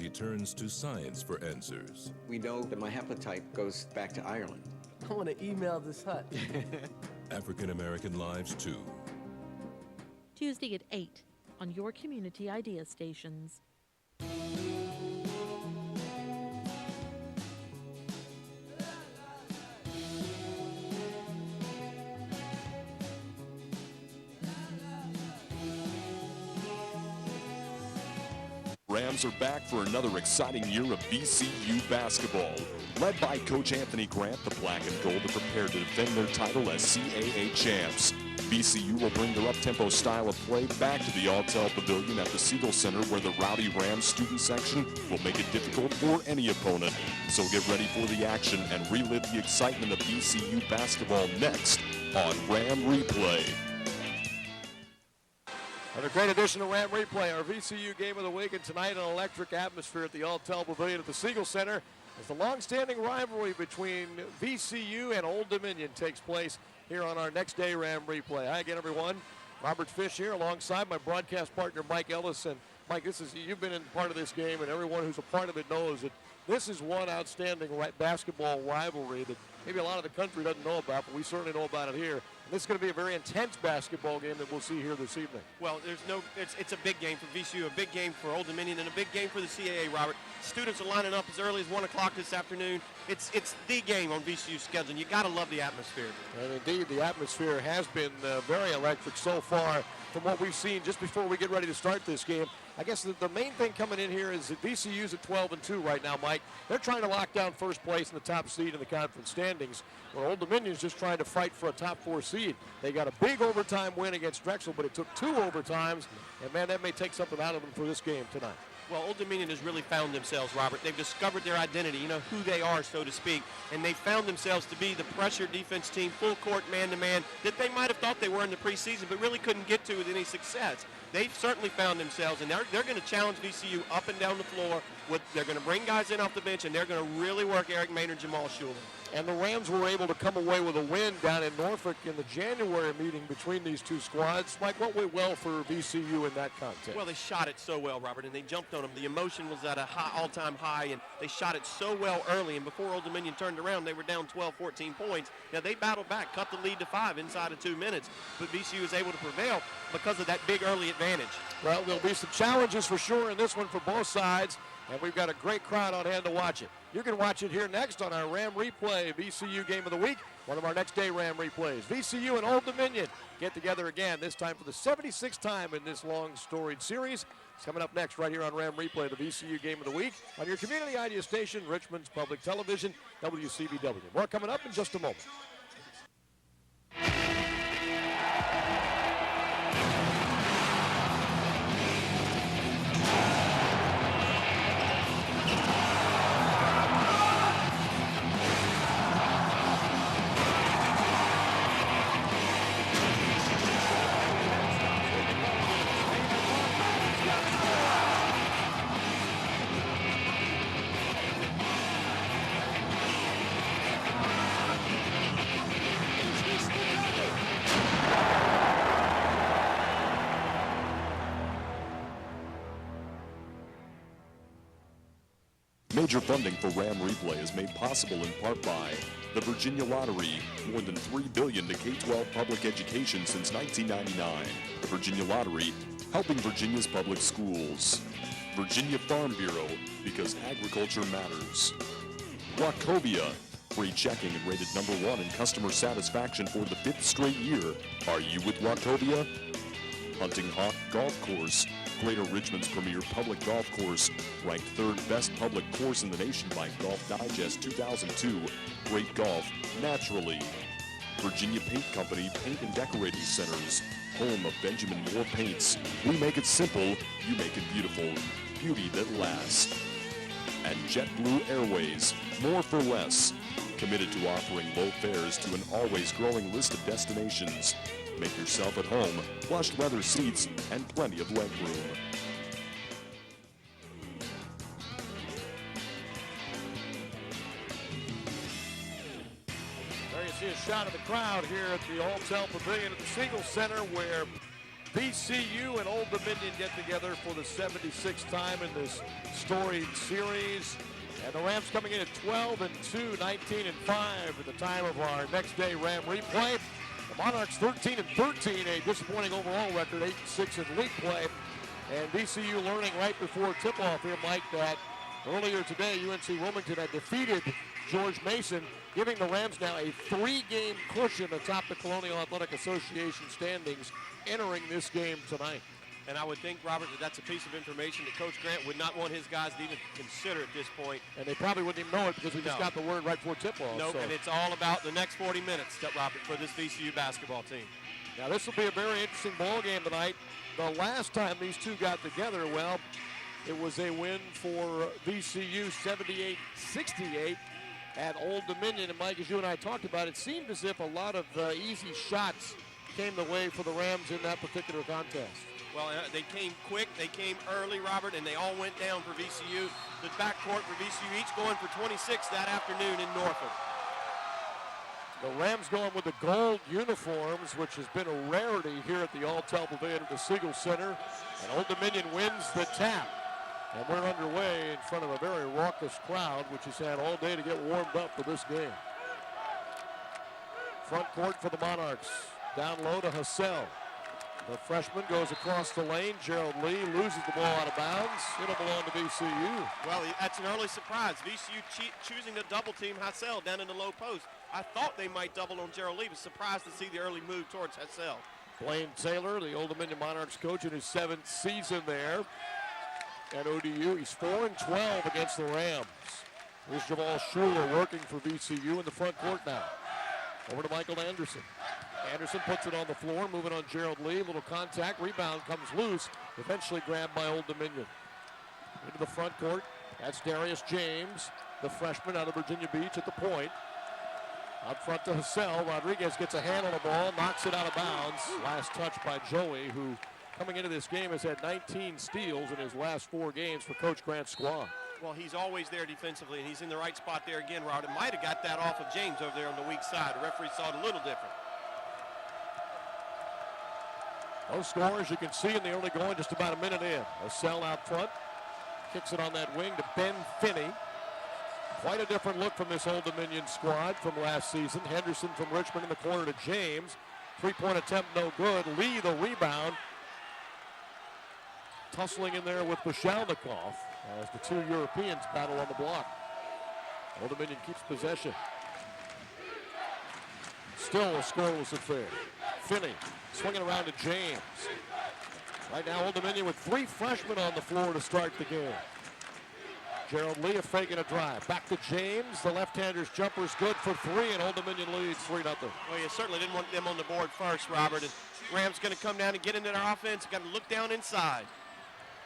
turns to science for answers. We know that my haplotype goes back to Ireland. I want to email this hut. African American lives too. Tuesday at 8 on your community idea stations. Rams are back for another exciting year of VCU basketball. Led by Coach Anthony Grant, the black and gold are prepared to defend their title as CAA champs. VCU will bring their up-tempo style of play back to the All-Tel Pavilion at the Siegel Center, where the Rowdy Rams student section will make it difficult for any opponent. So get ready for the action and relive the excitement of VCU basketball next on Ram Replay. Another great edition of Ram Replay, our VCU game of the week, and tonight an electric atmosphere at the All-Tel Pavilion at the Siegel Center as the long-standing rivalry between VCU and Old Dominion takes place here on our next day Ram Replay. Hi again, everyone. Robert Fish here alongside my broadcast partner Mike Ellison. Mike, you've been in part of this game, and everyone who's a part of it knows that this is one outstanding basketball rivalry that maybe a lot of the country doesn't know about, but we certainly know about it here. This is going to be a very intense basketball game that we'll see here this evening. Well, it's a big game for VCU, a big game for Old Dominion, and a big game for the CAA, Robert. Students are lining up as early as 1 o'clock this afternoon. It's the game on VCU's schedule, and you got to love the atmosphere. And indeed, the atmosphere has been very electric so far from what we've seen just before we get ready to start this game. I guess the main thing coming in here is that VCU's at 12-2 right now, Mike. They're trying to lock down first place in the top seed in the conference standings, where Old Dominion's just trying to fight for a top 4 seed. They got a big overtime win against Drexel, but it took 2 overtimes, and man, that may take something out of them for this game tonight. Well, Old Dominion has really found themselves, Robert. They've discovered their identity, who they are, so to speak, and they found themselves to be the pressure defense team, full court, man-to-man, that they might have thought they were in the preseason, but really couldn't get to with any success. They've certainly found themselves, and they're going to challenge VCU up and down the floor. They're going to bring guys in off the bench, and they're going to really work Eric Maynor and Jamal Shuler. And the Rams were able to come away with a win down in Norfolk in the January meeting between these two squads. Mike, what went well for VCU in that contest? Well, they shot it so well, Robert, and they jumped on them. The emotion was at a all-time high, and they shot it so well early. And before Old Dominion turned around, they were down 12, 14 points. Now, they battled back, cut the lead to 5 inside of 2 minutes, but VCU was able to prevail because of that big early advantage. Well, there'll be some challenges for sure in this one for both sides, and we've got a great crowd on hand to watch it. You can watch it here next on our Ram Replay VCU Game of the Week, one of our next day Ram Replays. VCU and Old Dominion get together again, this time for the 76th time in this long storied series. It's coming up next right here on Ram Replay, the VCU Game of the Week, on your community idea station, Richmond's Public Television, WCBW. More coming up in just a moment. Major funding for Ram Replay is made possible in part by the Virginia Lottery, more than $3 billion to K-12 public education since 1999. The Virginia Lottery, helping Virginia's public schools. Virginia Farm Bureau, because agriculture matters. Wachovia, free checking and rated #1 in customer satisfaction for the 5th straight year. Are you with Wachovia? Hunting Hawk Golf Course, Greater Richmond's premier public golf course, ranked 3rd best public course in the nation by Golf Digest 2002. Great golf, naturally. Virginia Paint Company Paint and Decorating Centers, home of Benjamin Moore Paints. We make it simple, you make it beautiful. Beauty that lasts. And JetBlue Airways, more for less. Committed to offering low fares to an always growing list of destinations. Make yourself at home, plush leather seats, and plenty of leg room. There you see a shot of the crowd here at the All-Tel Pavilion at the Siegel Center, where VCU and Old Dominion get together for the 76th time in this storied series. And the Rams coming in at 12-2, 19-5 at the time of our next day Ram replay. The Monarchs 13-13, a disappointing overall record, 8-6 in league play. And VCU learning right before tip-off here, Mike, that earlier today UNC Wilmington had defeated George Mason, giving the Rams now a 3-game cushion atop the Colonial Athletic Association standings entering this game tonight. And I would think, Robert, that that's a piece of information that Coach Grant would not want his guys to even consider at this point. And they probably wouldn't even know it because we just got the word right before tip-off. Nope, and it's all about the next 40 minutes, Robert, for this VCU basketball team. Now this will be a very interesting ball game tonight. The last time these two got together, well, it was a win for VCU, 78-68 at Old Dominion. And Mike, as you and I talked about, it seemed as if a lot of easy shots came the way for the Rams in that particular contest. Well, they came quick, they came early, Robert, and they all went down for VCU. The backcourt for VCU each going for 26 that afternoon in Norfolk. The Rams going with the gold uniforms, which has been a rarity here at the All-Tel Pavilion at the Siegel Center. And Old Dominion wins the tap. And we're underway in front of a very raucous crowd, which has had all day to get warmed up for this game. Front court for the Monarchs. Down low to Hassell. The freshman goes across the lane. Gerald Lee loses the ball out of bounds. It'll belong to VCU. Well, that's an early surprise. VCU choosing to double team Hassell down in the low post. I thought they might double on Gerald Lee, but surprised to see the early move towards Hassell. Blaine Taylor, the Old Dominion Monarchs coach in his 7th season there at ODU. He's 4-12 against the Rams. Here's Jamal Shuler working for VCU in the front court now. Over to Michael Anderson. Anderson puts it on the floor, moving on Gerald Lee. Little contact, rebound comes loose, eventually grabbed by Old Dominion. Into the front court, that's Darius James, the freshman out of Virginia Beach at the point. Out front to Hassell. Rodriguez gets a hand on the ball, knocks it out of bounds. Last touch by Joey, who coming into this game has had 19 steals in his last 4 games for Coach Grant's squad. Well, he's always there defensively, and he's in the right spot there again, Rod. It might have got that off of James over there on the weak side. The referee saw it a little different. No score, as you can see in the early going, just about a minute in. Hassell out front, kicks it on that wing to Ben Finney. Quite a different look from this Old Dominion squad from last season. Henderson from Richmond in the corner to James. 3-point attempt, no good. Lee, the rebound. Tussling in there with Bashalnikov as the 2 Europeans battle on the block. Old Dominion keeps possession. Still a scoreless affair. Finney swinging around to James. Right now, Old Dominion with 3 freshmen on the floor to start the game. Gerald Lee faking a drive. Back to James. The left-hander's jumper's good for 3, and Old Dominion leads 3-0. Well, you certainly didn't want them on the board first, Robert. And Rams going to come down and get into their offense. Got to look down inside.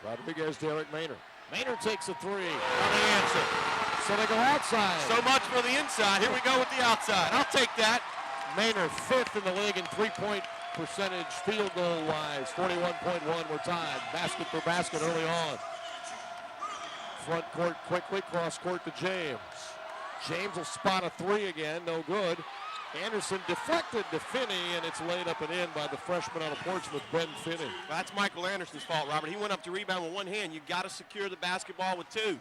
Rodriguez to Eric Maynor. Maynor takes a 3. On the answer. So they go outside. So much for the inside. Here we go with the outside. I'll take that. Maynor 5th in the league in 3-point percentage field goal wise. 41.1. We're tied. Basket for basket early on. Front court quickly. Cross court to James. James will spot a 3 again. No good. Anderson deflected to Finney, and it's laid up and in by the freshman out of Portsmouth, Ben Finney. Well, that's Michael Anderson's fault, Robert. He went up to rebound with one hand. You've got to secure the basketball with 2.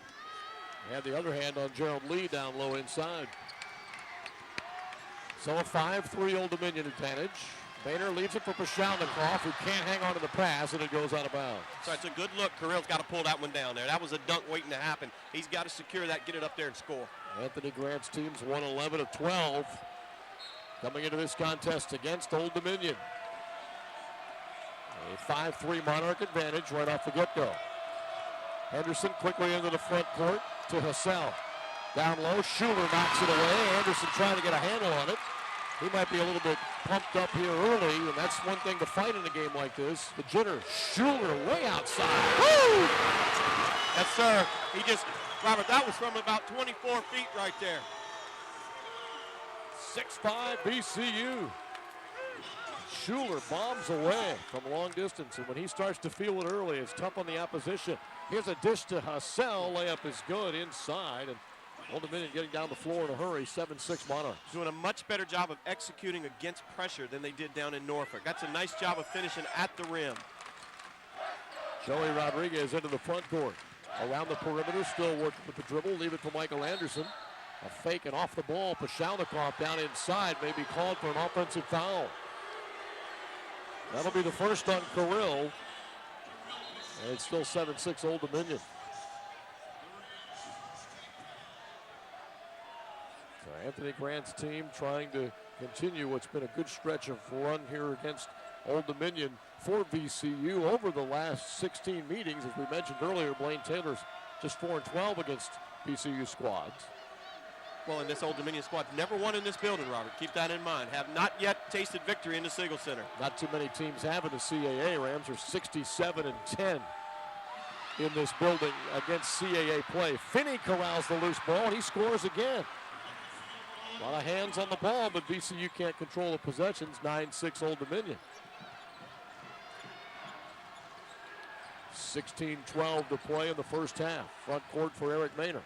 Had the other hand on Gerald Lee down low inside. So a 5-3 Old Dominion advantage. Maynor leaves it for Bashalnikov, who can't hang on to the pass, and it goes out of bounds. So it's a good look. Kirill's got to pull that one down there. That was a dunk waiting to happen. He's got to secure that, get it up there and score. Anthony Grant's team's won 11 of 12 coming into this contest against Old Dominion. A 5-3 Monarch advantage right off the get-go. Henderson quickly into the front court to Hassell. Down low, Shuler knocks it away. Anderson trying to get a handle on it. He might be a little bit pumped up here early, and that's one thing to fight in a game like this. The jitter, Shuler way outside. Woo! Yes, sir. He just, Robert, that was from about 24 feet right there. 6'5" VCU. Shuler bombs away from long distance, and when he starts to feel it early, it's tough on the opposition. Here's a dish to Hassell. Layup is good inside, and Old Dominion getting down the floor in a hurry, 7-6 Monarchs. Doing a much better job of executing against pressure than they did down in Norfolk. That's a nice job of finishing at the rim. Joey Rodriguez into the front court. Around the perimeter, still working with the dribble. Leave it for Michael Anderson. A fake and off the ball. Pashalnikov down inside, may be called for an offensive foul. That'll be the first on Kirill. And it's still 7-6 Old Dominion. So Anthony Grant's team trying to continue what's been a good stretch of run here against Old Dominion for VCU over the last 16 meetings. As we mentioned earlier, Blaine Taylor's just 4-12 against VCU squads. Well, and this Old Dominion squad never won in this building, Robert. Keep that in mind. Have not yet tasted victory in the Siegel Center. Not too many teams have in the CAA. Rams are 67-10 in this building against CAA play. Finney corrals the loose ball, and he scores again. A lot of hands on the ball, but VCU can't control the possessions. 9-6 Old Dominion. 16-12 to play in the first half. Front court for Eric Maynor.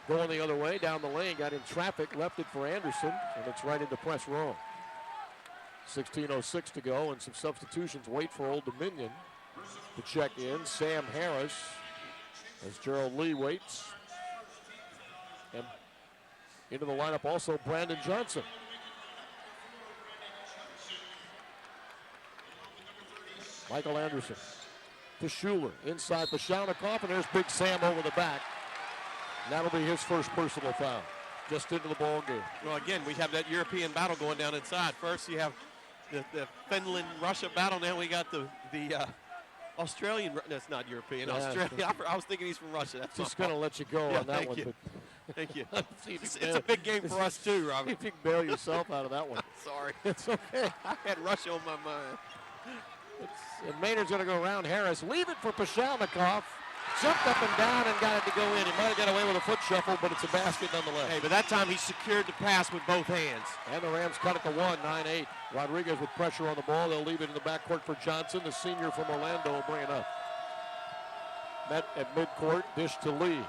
Going the other way, down the lane, got in traffic, left it for Anderson, and it's right into press row. 16:06 to go, and some substitutions wait for Old Dominion to check in. Sam Harris, as Gerald Lee waits. And into the lineup also Brandon Johnson. Michael Anderson to Shuler, inside Pashalnikov, and there's Big Sam over the back. And that'll be his first personal foul, just into the ball game. Well, again, we have that European battle going down inside. First, you have the Finland-Russia battle. Now we got the Australian. That's not European. Yeah, Australia. I was thinking he's from Russia. That's just going to let you go on that one. You. Thank you. It's a big game for us too, Robert. If you can bail yourself out of that one. Sorry. It's okay. I had Russia on my mind. And Maynard's going to go around Harris. Leave it for Pashalnikov. Jumped up and down and got it to go in. He might have got away with a foot shuffle, but it's a basket nonetheless. Hey, but that time he secured the pass with both hands. And the Rams cut it to 1, 9-8. Rodriguez with pressure on the ball. They'll leave it in the backcourt for Johnson. The senior from Orlando will bring it up. Met at midcourt, dish to Lee.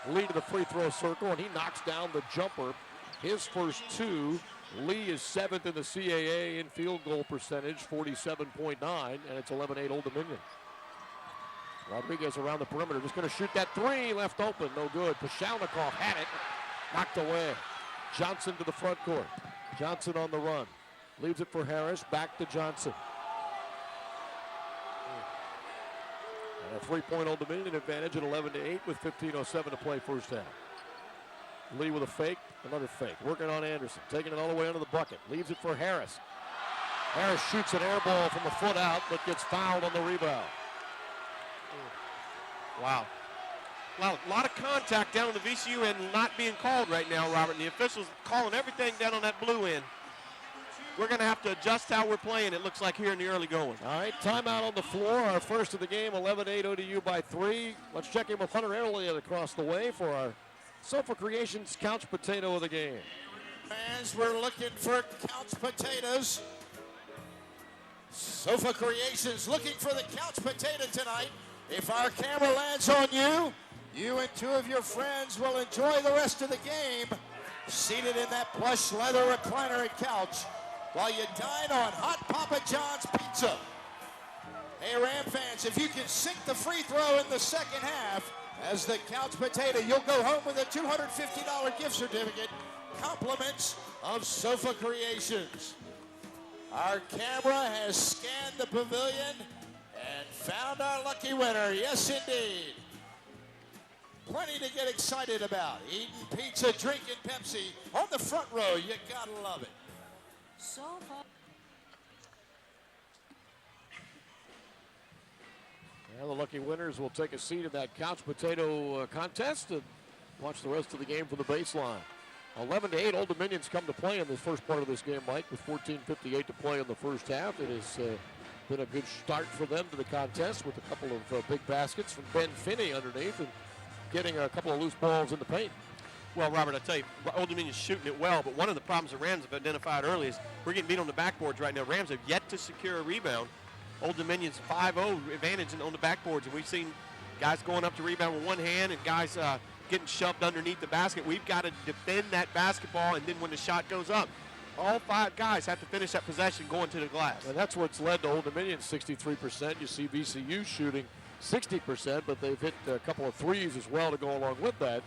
Lee to the free throw circle, and he knocks down the jumper. His first two. Lee is 7th in the CAA in field goal percentage, 47.9, and it's 11-8 Old Dominion. Rodriguez around the perimeter, just going to shoot that three, left open, no good. Pashalnikov had it, knocked away. Johnson to the front court. Johnson on the run. Leaves it for Harris, back to Johnson. And a 3-point Old Dominion advantage at 11-8 with 15:07 to play first half. Lee with a fake, another fake. Working on Anderson, taking it all the way under the bucket. Leaves it for Harris. Harris shoots an air ball from a foot out, but gets fouled on the rebound. Wow. Well, a lot of contact down on the VCU end not being called right now, Robert. And the officials calling everything down on that blue end. We're going to have to adjust how we're playing, it looks like, here in the early going. All right, timeout on the floor. Our first of the game, 11-8 ODU by 3. Let's check in with Hunter Elliott across the way for our Sofa Creations couch potato of the game. Fans, we're looking for couch potatoes. Sofa Creations looking for the couch potato tonight. If our camera lands on you, you and two of your friends will enjoy the rest of the game seated in that plush leather recliner and couch while you dine on hot Papa John's pizza. Hey, Ram fans, if you can sink the free throw in the second half as the couch potato, you'll go home with a $250 gift certificate, compliments of Sofa Creations. Our camera has scanned the pavilion and found our lucky winner. Yes, indeed. Plenty to get excited about. Eating pizza, drinking Pepsi on the front row. You gotta love it. Well, the lucky winners will take a seat in that couch potato contest and watch the rest of the game from the baseline. 11-8, Old Dominion's come to play in the first part of this game, Mike, with 14:58 to play in the first half. It has been a good start for them to the contest with a couple of big baskets from Ben Finney underneath and getting a couple of loose balls in the paint. Well, Robert, I tell you, Old Dominion's shooting it well, but one of the problems the Rams have identified early is we're getting beat on the backboards right now. Rams have yet to secure a rebound. Old Dominion's 5-0 advantage on the backboards, and we've seen guys going up to rebound with one hand and guys getting shoved underneath the basket. We've got to defend that basketball, and then when the shot goes up, all 5 guys have to finish that possession going to the glass. And that's what's led to Old Dominion 63%. You see VCU shooting 60%, but they've hit a couple of threes as well to go along with that.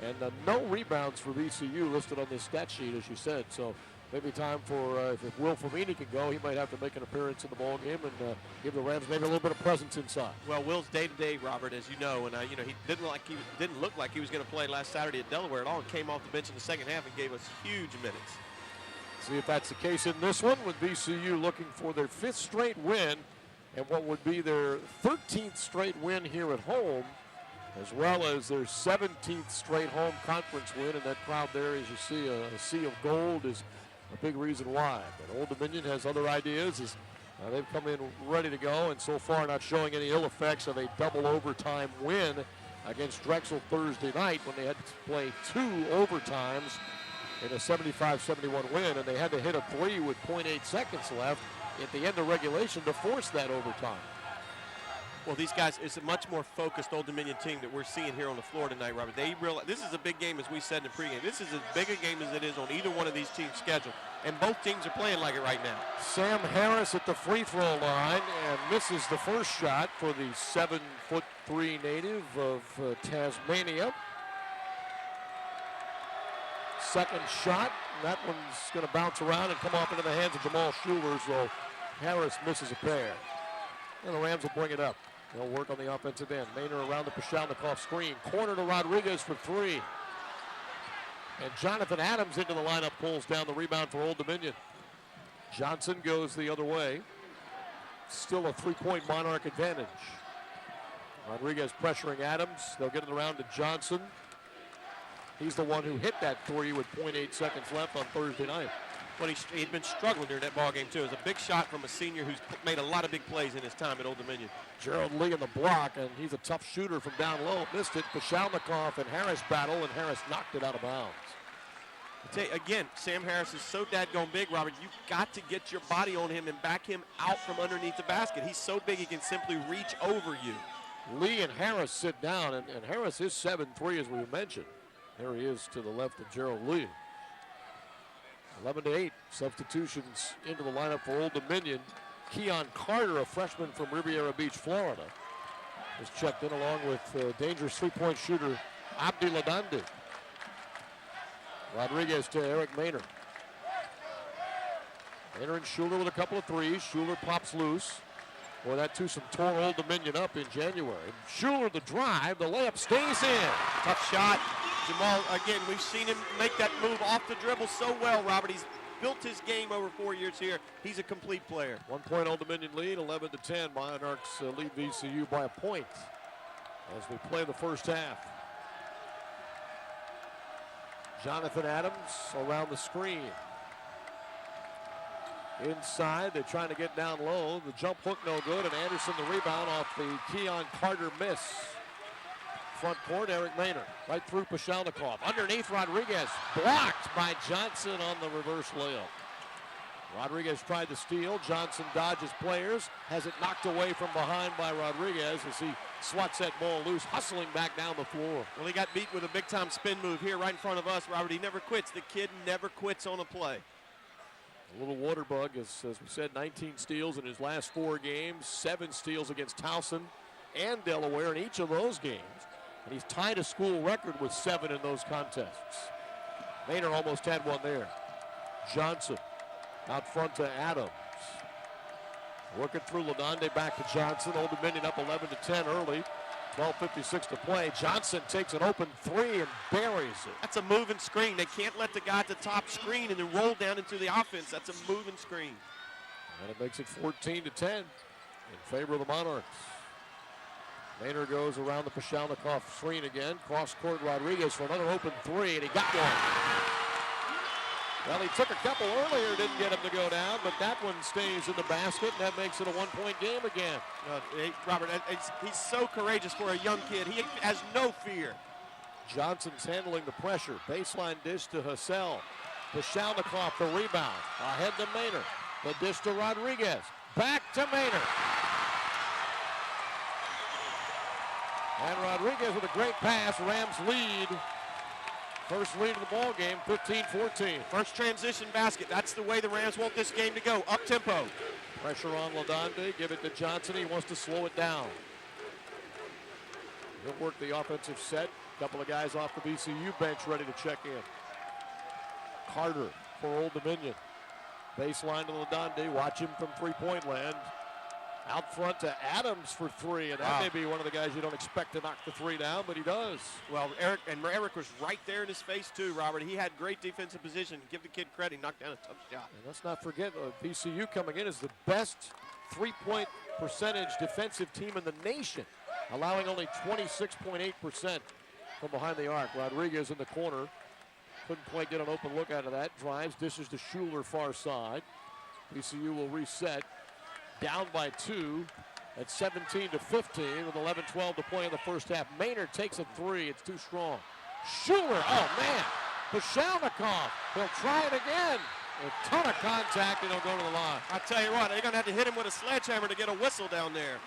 And no rebounds for VCU listed on this stat sheet, as you said. So maybe time for, if Will Famini can go, he might have to make an appearance in the ball game and give the Rams maybe a little bit of presence inside. Well, Will's day-to-day, Robert, as you know, and you know, he didn't look like he was going to play last Saturday at Delaware at all, and came off the bench in the second half and gave us huge minutes. See if that's the case in this one, with VCU looking for their 5th straight win and what would be their 13th straight win here at home, as well as their 17th straight home conference win. And that crowd there, as you see, a sea of gold is a big reason why. But Old Dominion has other ideas. They've come in ready to go, and so far not showing any ill effects of a double overtime win against Drexel Thursday night when they had to play 2 overtimes in a 75-71 win, and they had to hit a 3 with 0.8 seconds left at the end of regulation to force that overtime. Well, these guys, it's a much more focused Old Dominion team that we're seeing here on the floor tonight, Robert. They realize this is a big game, as we said in the pregame. This is as big a game as it is on either one of these teams' schedule, and both teams are playing like it right now. Sam Harris at the free throw line and misses the first shot for the 7'3" native of Tasmania. Second shot, that one's going to bounce around and come off into the hands of Jamal Shuler, so Harris misses a pair. And the Rams will bring it up. They'll work on the offensive end. Maynor around the Pashalnikov screen. Corner to Rodriguez for 3. And Jonathan Adams into the lineup, pulls down the rebound for Old Dominion. Johnson goes the other way. Still a 3-point Monarch advantage. Rodriguez pressuring Adams. They'll get it around to Johnson. He's the one who hit that 3 with 0.8 seconds left on Thursday night. Well, he'd been struggling during that ball game too. It was a big shot from a senior who's made a lot of big plays in his time at Old Dominion. Gerald Lee in the block, and he's a tough shooter from down low. Missed it. Pashalnikov and Harris battle, and Harris knocked it out of bounds. Again, Sam Harris is so dadgone big, Robert. You've got to get your body on him and back him out from underneath the basket. He's so big he can simply reach over you. Lee and Harris sit down, and Harris is 7'3", as we mentioned. There he is to the left of Gerald Lee. 11-8, substitutions into the lineup for Old Dominion. Keon Carter, a freshman from Riviera Beach, Florida, is checked in along with dangerous 3-point shooter Abdi Ladandi. Rodriguez to Eric Maynor. Maynor and Shuler with a couple of threes. Shuler pops loose. Boy, that twosome tore Old Dominion up in January. Shuler the drive, the layup stays in. Tough shot. Jamal, again, we've seen him make that move off the dribble so well, Robert. He's built his game over 4 years here. He's a complete player. 1 point Old Dominion lead, 11-10. Monarchs lead VCU by a point as we play the first half. Jonathan Adams around the screen. Inside, they're trying to get down low. The jump hook no good, and Anderson the rebound off the Keon Carter miss. Front court, Eric Maynor, right through Pashalnikov. Underneath Rodriguez, blocked by Johnson on the reverse layup. Rodriguez tried to steal. Johnson dodges players, has it knocked away from behind by Rodriguez as he swats that ball loose, hustling back down the floor. Well, he got beat with a big-time spin move here right in front of us, Robert. He never quits. The kid never quits on a play. A little water bug, as we said, 19 steals in his last 4 games, 7 steals against Towson and Delaware in each of those games. And he's tied a school record with 7 in those contests. Maynor almost had one there. Johnson out front to Adams. Working through Ladonde, back to Johnson. Old Dominion up 11-10 early. 12:56 to play. Johnson takes an open 3 and buries it. That's a moving screen. They can't let the guy at the top screen and then roll down into the offense. That's a moving screen. And it makes it 14-10 in favor of the Monarchs. Maynor goes around the Pashalnikov screen again. Cross-court Rodriguez for another open 3, and he got one. Well, he took a couple earlier, didn't get him to go down, but that one stays in the basket, and that makes it a 1-point game again. Robert, he's so courageous for a young kid. He has no fear. Johnson's handling the pressure. Baseline dish to Hassel. Pashalnikov the rebound. Ahead to Maynor. The dish to Rodriguez. Back to Maynor. And Rodriguez with a great pass. Rams lead. First lead of the ball game, 15-14. First transition basket. That's the way the Rams want this game to go. Up tempo. Pressure on Ladonde. Give it to Johnson. He wants to slow it down. He'll work the offensive set. Couple of guys off the VCU bench ready to check in. Carter for Old Dominion. Baseline to Ladonde. Watch him from three-point land. Out front to Adams for three, and that may be one of the guys you don't expect to knock the three down, but he does. Well, Eric was right there in his face too, Robert. He had great defensive position. Give the kid credit. He knocked down a tough shot. And let's not forget, VCU coming in as the best three-point percentage defensive team in the nation, allowing only 26.8% from behind the arc. Rodriguez in the corner. Couldn't quite get an open look out of that. Drives, dishes to Shuler far side. VCU will reset. Down by 2 at 17-15 with 11-12 to play in the first half. Maynor takes a three. It's too strong. Shuler, oh man. Pashalnikov, he'll try it again. A ton of contact and he'll go to the line. I tell you what, they're going to have to hit him with a sledgehammer to get a whistle down there.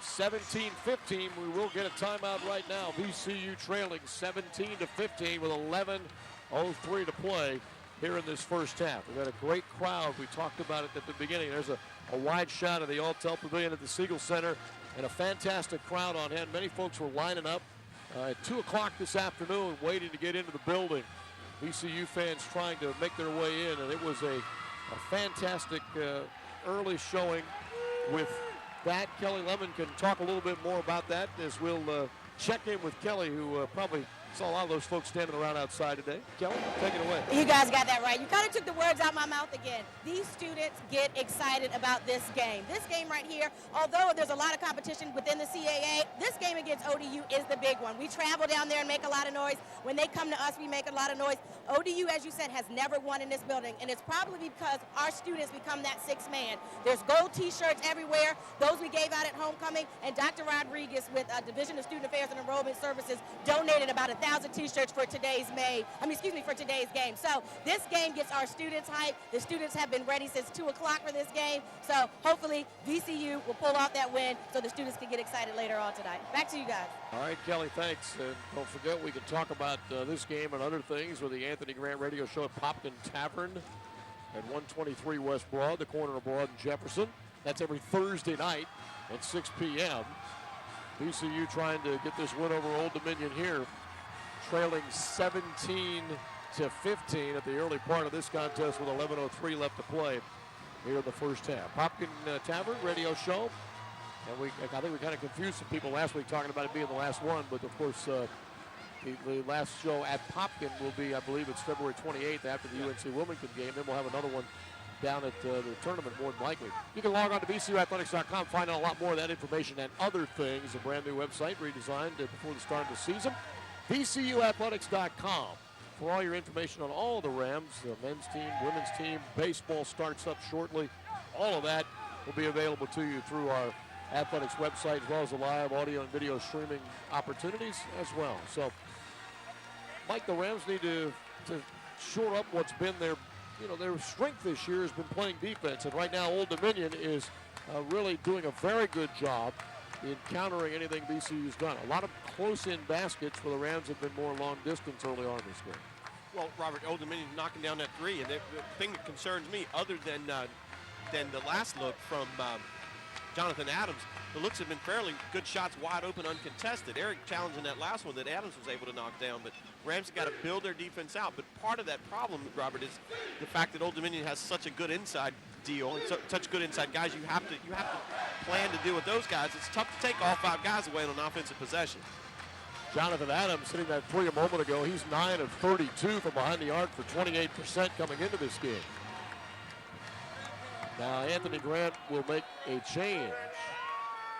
(17-15). We will get a timeout right now. VCU trailing 17-15 with 11:03 to play here in this first half. We've got a great crowd. We talked about it at the beginning. There's a wide shot of the Alltel Pavilion at the Siegel Center and a fantastic crowd on hand. Many folks were lining up at 2 o'clock this afternoon waiting to get into the building. VCU fans trying to make their way in, and it was a fantastic early showing with that. Kelly Lemon can talk a little bit more about that as we'll check in with Kelly, who probably saw a lot of those folks standing around outside today. Kelly, take it away. You guys got that right. You kind of took the words out my mouth again. These students get excited about this game. This game right here, although there's a lot of competition within the CAA, this game against ODU is the big one. We travel down there and make a lot of noise. When they come to us, we make a lot of noise. ODU, as you said, has never won in this building, and it's probably because our students become that sixth man. There's gold T-shirts everywhere. Those we gave out at homecoming, and Dr. Rodriguez with Division of Student Affairs and Enrollment Services donated about 1,000 T-shirts for today's game. So this game gets our students hyped. The students have been ready since 2 o'clock for this game. So hopefully VCU will pull off that win so the students can get excited later on tonight. Back to you guys. All right, Kelly, thanks. And don't forget, we can talk about this game and other things with the Anthony Grant Radio Show at Popkin Tavern at 123 West Broad, the corner of Broad and Jefferson. That's every Thursday night at 6 p.m. VCU trying to get this win over Old Dominion here, trailing 17-15 at the early part of this contest with 11:03 left to play here in the first half. Popkin Tavern Radio Show. And I think we kind of confused some people last week talking about it being the last one, but of course the last show at Popkin will be, I believe it's February 28th after the UNC Wilmington game. Then we'll have another one down at the tournament more than likely. You can log on to VCUathletics.com, find out a lot more of that information and other things. A brand new website redesigned before the start of the season. VCUathletics.com for all your information on all the Rams, the men's team, women's team. Baseball starts up shortly. All of that will be available to you through our athletics website, as well as the live audio and video streaming opportunities as well. So, Mike, the Rams need to shore up what's been their strength this year has been playing defense. And right now, Old Dominion is really doing a very good job in countering anything VCU's done. A lot of close-in baskets for the Rams have been more long distance early on in this game. Well, Robert, Old Dominion knocking down that three, and the thing that concerns me, other than the last look from Jonathan Adams, the looks have been fairly good shots, wide open, uncontested. Eric challenging that last one that Adams was able to knock down, but Rams have got to build their defense out. But part of that problem, Robert, is the fact that Old Dominion has such a good inside deal and such good inside guys. You have to plan to deal with those guys. It's tough to take all 5 guys away on an offensive possession. Jonathan Adams hitting that three a moment ago. He's 9 of 32 from behind the arc for 28% coming into this game. Now Anthony Grant will make a change.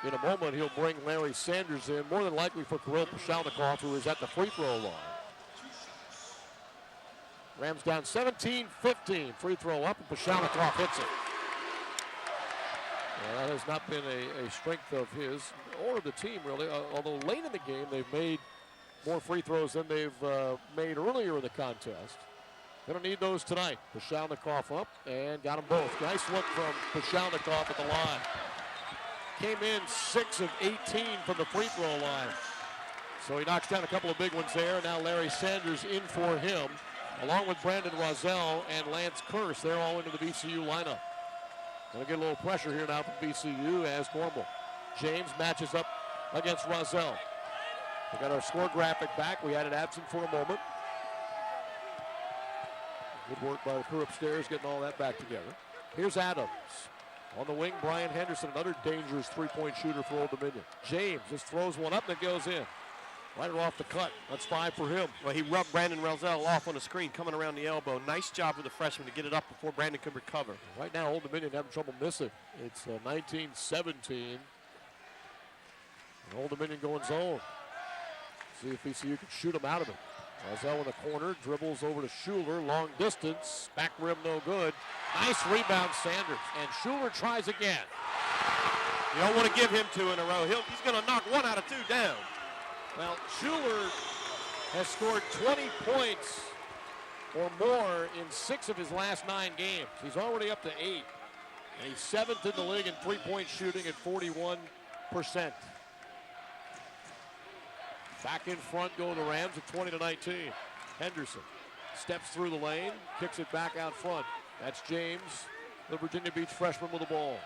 In a moment, he'll bring Larry Sanders in, more than likely for Kirill Pashalnikov, who is at the free throw line. Rams down 17-15. Free throw up, and Pashalnikov hits it. That has not been a strength of his or the team, really. Although late in the game, they've made more free throws than they've made earlier in the contest. Going to need those tonight. Pashalnikov up and got them both. Nice look from Pashalnikov at the line. Came in 6 of 18 from the free throw line. So he knocks down a couple of big ones there. Now Larry Sanders in for him, along with Brandon Rozelle and Lance Kearse. They're all into the VCU lineup. Going to get a little pressure here now from VCU as normal. James matches up against Rozelle. We got our score graphic back. We had it absent for a moment. Good work by the crew upstairs getting all that back together. Here's Adams. On the wing, Brian Henderson, another dangerous three-point shooter for Old Dominion. James just throws one up that goes in. Right off the cut. That's 5 for him. Well, he rubbed Brandon Rozelle off on the screen coming around the elbow. Nice job for the freshman to get it up before Brandon could recover. Right now, Old Dominion having trouble missing. It's 19-17. Old Dominion going zone. See if VCU can shoot him out of it. Rozelle in the corner, dribbles over to Shuler, long distance, back rim no good. Nice rebound, Sanders, and Shuler tries again. You don't want to give him 2 in a row. He's going to knock 1 out of 2 down. Well, Shuler has scored 20 points or more in 6 of his last 9 games. He's already up to 8, and he's 7th in the league in three-point shooting at 41%. Back in front go the Rams at 20-19. Henderson steps through the lane, kicks it back out front. That's James, the Virginia Beach freshman with the ball.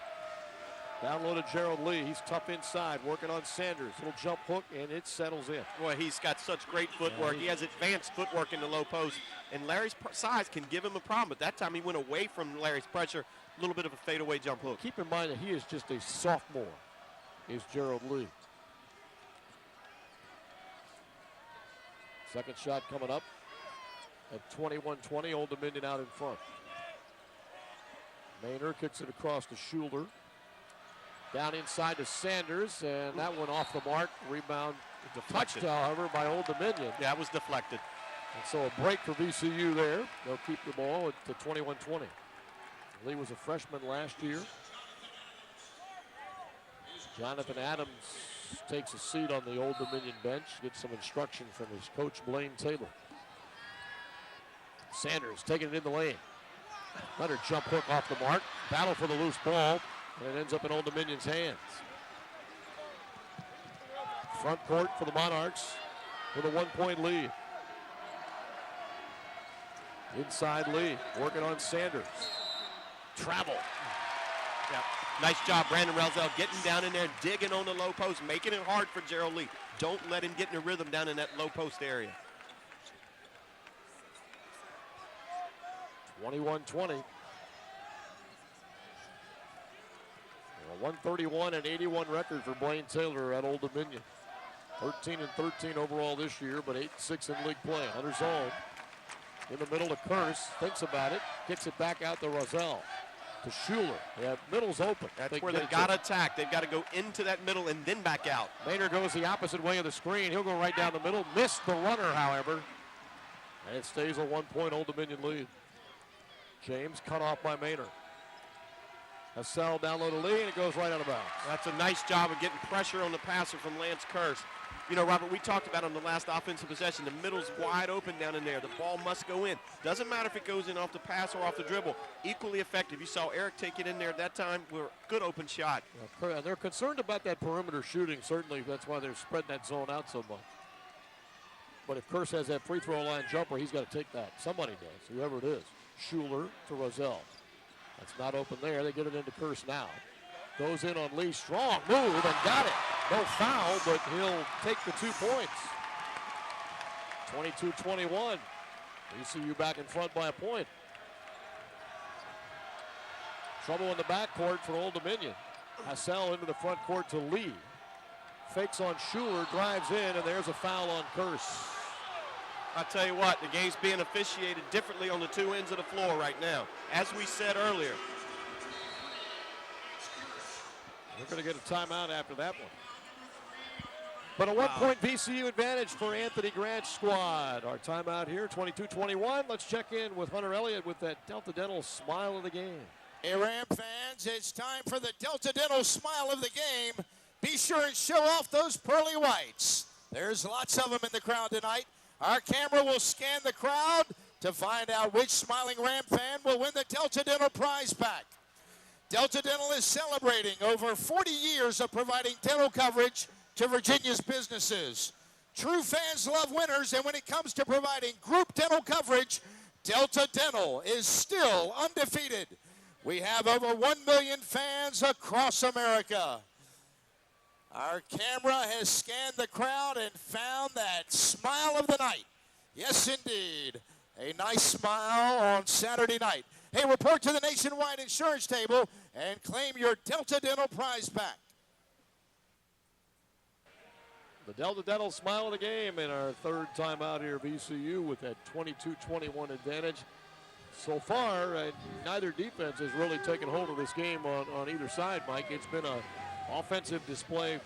Down low to Gerald Lee. He's tough inside, working on Sanders. Little jump hook, and it settles in. Boy, he's got such great footwork. He has advanced footwork in the low post, and Larry's size can give him a problem. But that time he went away from Larry's pressure. A little bit of a fadeaway jump hook. Keep in mind that he is just a sophomore, is Gerald Lee. Second shot coming up at 21-20. Old Dominion out in front. Maynor kicks it across to Shuler. Down inside to Sanders, and that one off the mark. Rebound touched, however, by Old Dominion. Yeah, it was deflected. And so a break for VCU there. They'll keep the ball at 21-20. Lee was a freshman last year. Jonathan Adams takes a seat on the Old Dominion bench, gets some instruction from his coach, Blaine Taylor. Sanders taking it in the lane. Another jump hook off the mark. Battle for the loose ball, and it ends up in Old Dominion's hands. Front court for the Monarchs with a 1-point lead. Inside Lee, working on Sanders. Travel. Yep. Nice job, Brandon Rozelle, getting down in there, digging on the low post, making it hard for Gerald Lee. Don't let him get in a rhythm down in that low post area. 21-20. A 131-81 record for Blaine Taylor at Old Dominion. 13-13 overall this year, but 8-6 in league play. Hunter zone. In the middle to Kearse, thinks about it, kicks it back out to Rozelle. To Shuler. Yeah, middle's open. That's where they've got to attack. They've got to go into that middle and then back out. Maynor goes the opposite way of the screen. He'll go right down the middle. Missed the runner, however. And it stays a 1-point Old Dominion lead. James cut off by Maynor. Hassell down low to Lee, and it goes right out of bounds. That's a nice job of getting pressure on the passer from Lance Kearse. You know, Robert, we talked about on the last offensive possession, the middle's wide open down in there. The ball must go in. Doesn't matter if it goes in off the pass or off the dribble. Equally effective. You saw Eric take it in there at that time. Good open shot. Yeah, they're concerned about that perimeter shooting, certainly. That's why they're spreading that zone out so much. But if Kearse has that free throw line jumper, he's got to take that. Somebody does, whoever it is. Shuler to Rozelle. That's not open there. They get it into Kearse now. Goes in on Lee. Strong move and got it. No foul, but he'll take the 2 points. 22-21. VCU back in front by a point. Trouble in the backcourt for Old Dominion. Hassell into the front court to Lee. Fakes on Shuler, drives in, and there's a foul on Kearse. I'll tell you what, the game's being officiated differently on the two ends of the floor right now. As we said earlier. We're going to get a timeout after that one. But a 1-point VCU advantage for Anthony Grant's squad. Our timeout here, 22-21. Let's check in with Hunter Elliott with that Delta Dental smile of the game. Hey, Ram fans, it's time for the Delta Dental smile of the game. Be sure and show off those pearly whites. There's lots of them in the crowd tonight. Our camera will scan the crowd. to find out which Smiling Ram fan will win the Delta Dental prize pack. Delta Dental is celebrating over 40 years of providing dental coverage to Virginia's businesses. True fans love winners, and when it comes to providing group dental coverage, Delta Dental is still undefeated. We have over 1 million fans across America. Our camera has scanned the crowd and found that smile of the night. Yes, indeed. A nice smile on Saturday night. Hey, report to the Nationwide Insurance Table and claim your Delta Dental prize pack. The Delta Dental smile of the game in our third time out here at VCU with that 22-21 advantage. So far, neither defense has really taken hold of this game on either side, Mike. It's been an offensive display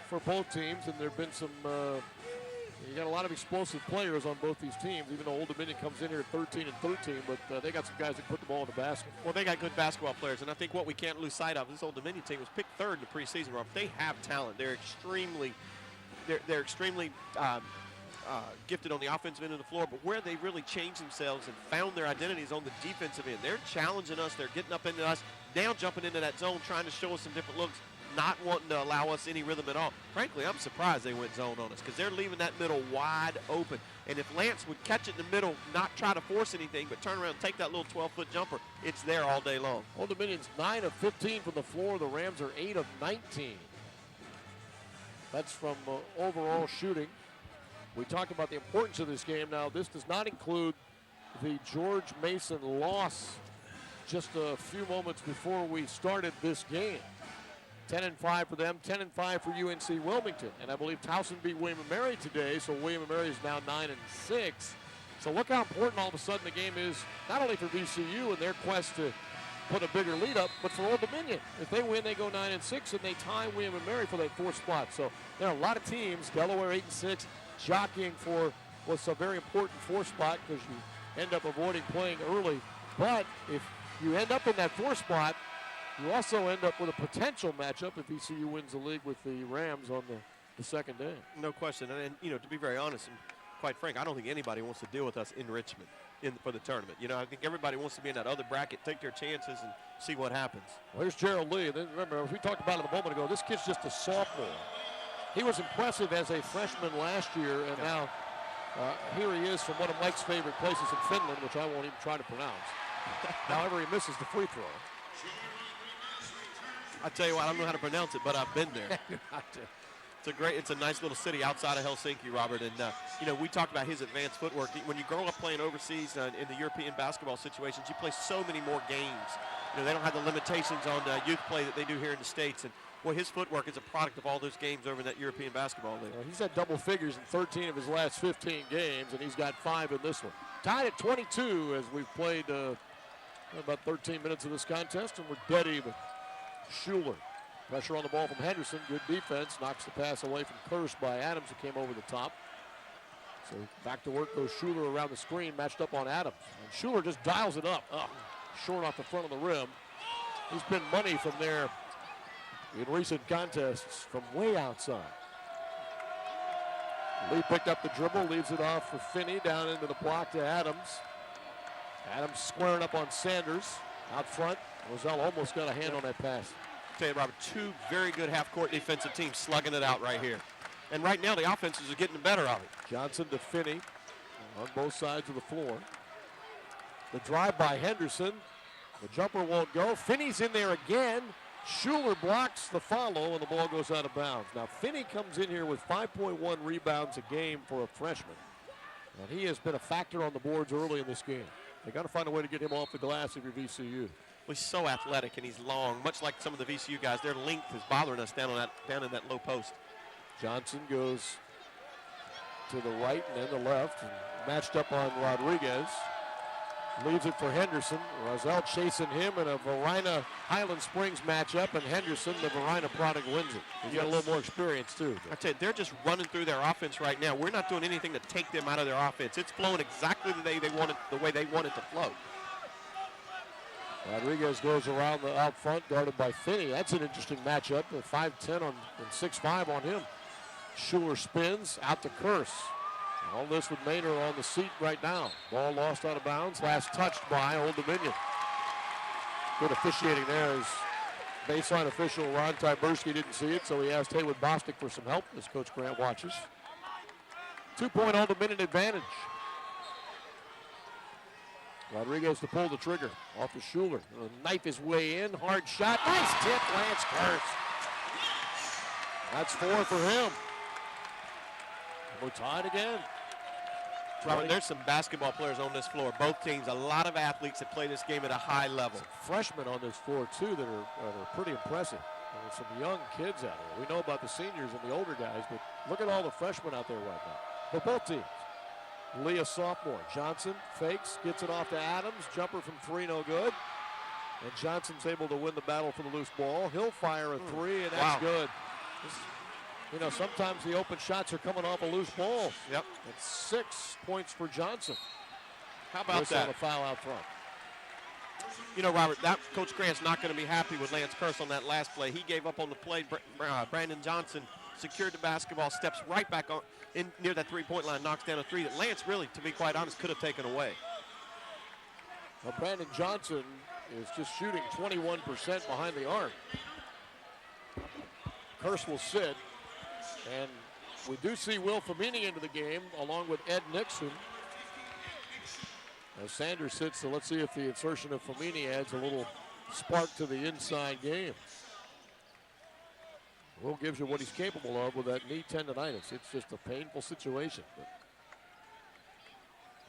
for both teams, and there have been some, you got a lot of explosive players on both these teams, even though Old Dominion comes in here at 13-13, but they got some guys that put the ball in the basket. Well, they got good basketball players, and I think what we can't lose sight of, this Old Dominion team was picked third in the preseason, Robert. They have talent. They're extremely gifted on the offensive end of the floor, but where they really changed themselves and found their identities on the defensive end. They're challenging us. They're getting up into us, now jumping into that zone, trying to show us some different looks, not wanting to allow us any rhythm at all. Frankly, I'm surprised they went zone on us because they're leaving that middle wide open. And if Lance would catch it in the middle, not try to force anything, but turn around and take that little 12-foot jumper, it's there all day long. Old Dominion's 9 of 15 from the floor. The Rams are 8 of 19. That's from overall shooting. We talked about the importance of this game. Now, this does not include the George Mason loss just a few moments before we started this game. 10-5 for them, 10-5 for UNC Wilmington. And I believe Towson beat William & Mary today, so William & Mary is now 9-6. So look how important all of a sudden the game is, not only for VCU and their quest to put a bigger lead up, but for Old Dominion. If they win, they go 9-6, and they tie William & Mary for that 4th spot. So there are a lot of teams, Delaware 8-6, jockeying for what's a very important 4th spot because you end up avoiding playing early. But if you end up in that 4th spot, you also end up with a potential matchup if VCU wins the league with the Rams on the second day. No question. And, you know, to be very honest and quite frank, I don't think anybody wants to deal with us in Richmond for the tournament. You know, I think everybody wants to be in that other bracket, take their chances, and see what happens. Well, here's Gerald Lee. And then remember, we talked about it a moment ago, this kid's just a sophomore. He was impressive as a freshman last year, and now here he is from one of Mike's favorite places in Finland, which I won't even try to pronounce. However, he misses the free throw. I tell you what, I don't know how to pronounce it, but I've been there. It's a nice little city outside of Helsinki, Robert. And, you know, we talked about his advanced footwork. When you grow up playing overseas in the European basketball situations, you play so many more games. You know, they don't have the limitations on youth play that they do here in the States. And, well, his footwork is a product of all those games over in that European basketball league. He's had double figures in 13 of his last 15 games, and he's got 5 in this one. Tied at 22 as we've played about 13 minutes of this contest, and we're dead even. Shuler, pressure on the ball from Henderson, good defense, knocks the pass away from Kirsch by Adams, who came over the top. So back to work goes Shuler around the screen, matched up on Adams. And Shuler just dials it up, short off the front of the rim. He's been money from there in recent contests from way outside. Lee picked up the dribble, leaves it off for Finney, down into the block to Adams. Adams squaring up on Sanders out front. Roselle almost got a hand on that pass. I'll tell you, Robert, 2 very good half-court defensive teams slugging it out right here. And right now, the offenses are getting the better of it. Johnson to Finney on both sides of the floor. The drive by Henderson. The jumper won't go. Finney's in there again. Shuler blocks the follow, and the ball goes out of bounds. Now, Finney comes in here with 5.1 rebounds a game for a freshman. And he has been a factor on the boards early in this game. They got to find a way to get him off the glass if you're VCU. He's so athletic and he's long, much like some of the VCU guys. Their length is bothering us down in that low post. Johnson goes to the right and then the left, and matched up on Rodriguez. Leaves it for Henderson. Roselle chasing him in a Varina Highland Springs matchup, and Henderson, the Varina product, wins it. He's got a little more experience too. I tell you, they're just running through their offense right now. We're not doing anything to take them out of their offense. It's flowing exactly the way they want it to flow. Rodriguez goes around the out front, guarded by Finney. That's an interesting matchup. 5'10" and 6'5" on him. Shuler spins out to Curse. All this with Maynor on the seat right now. Ball lost out of bounds. Last touched by Old Dominion. Good officiating there as baseline official Ron Tyberski didn't see it, so he asked Haywood Bostic for some help as Coach Grant watches. 2-point Old Dominion advantage. Rodriguez to pull the trigger off of Shuler. Knife his way in. Hard shot. Nice tip, Lance Kurtz. That's 4 for him. We're tied again. Robert, there's some basketball players on this floor. Both teams, a lot of athletes that play this game at a high level. Some freshmen on this floor, too, that are pretty impressive. There's some young kids out there. We know about the seniors and the older guys, but look at all the freshmen out there right now. For both teams. Lee, a sophomore. Johnson fakes, gets it off to Adams. Jumper from 3, no good. And Johnson's able to win the battle for the loose ball. He'll fire a 3, and that's good. You know, sometimes the open shots are coming off a loose ball. Yep. It's 6 points for Johnson. How about that? On a foul out front. You know, Robert, that Coach Grant's not going to be happy with Lance Kurtz on that last play. He gave up on the play. Brandon Johnson secured the basketball, steps right back on in near that three-point line, knocks down a 3 that Lance really, to be quite honest, could have taken away. Well, Brandon Johnson is just shooting 21% behind the arc. Kurtz will sit. And we do see Will Famini into the game along with Ed Nixon. As Sanders sits, so let's see if the insertion of Famini adds a little spark to the inside game. Will gives you what he's capable of with that knee tendonitis. It's just a painful situation. But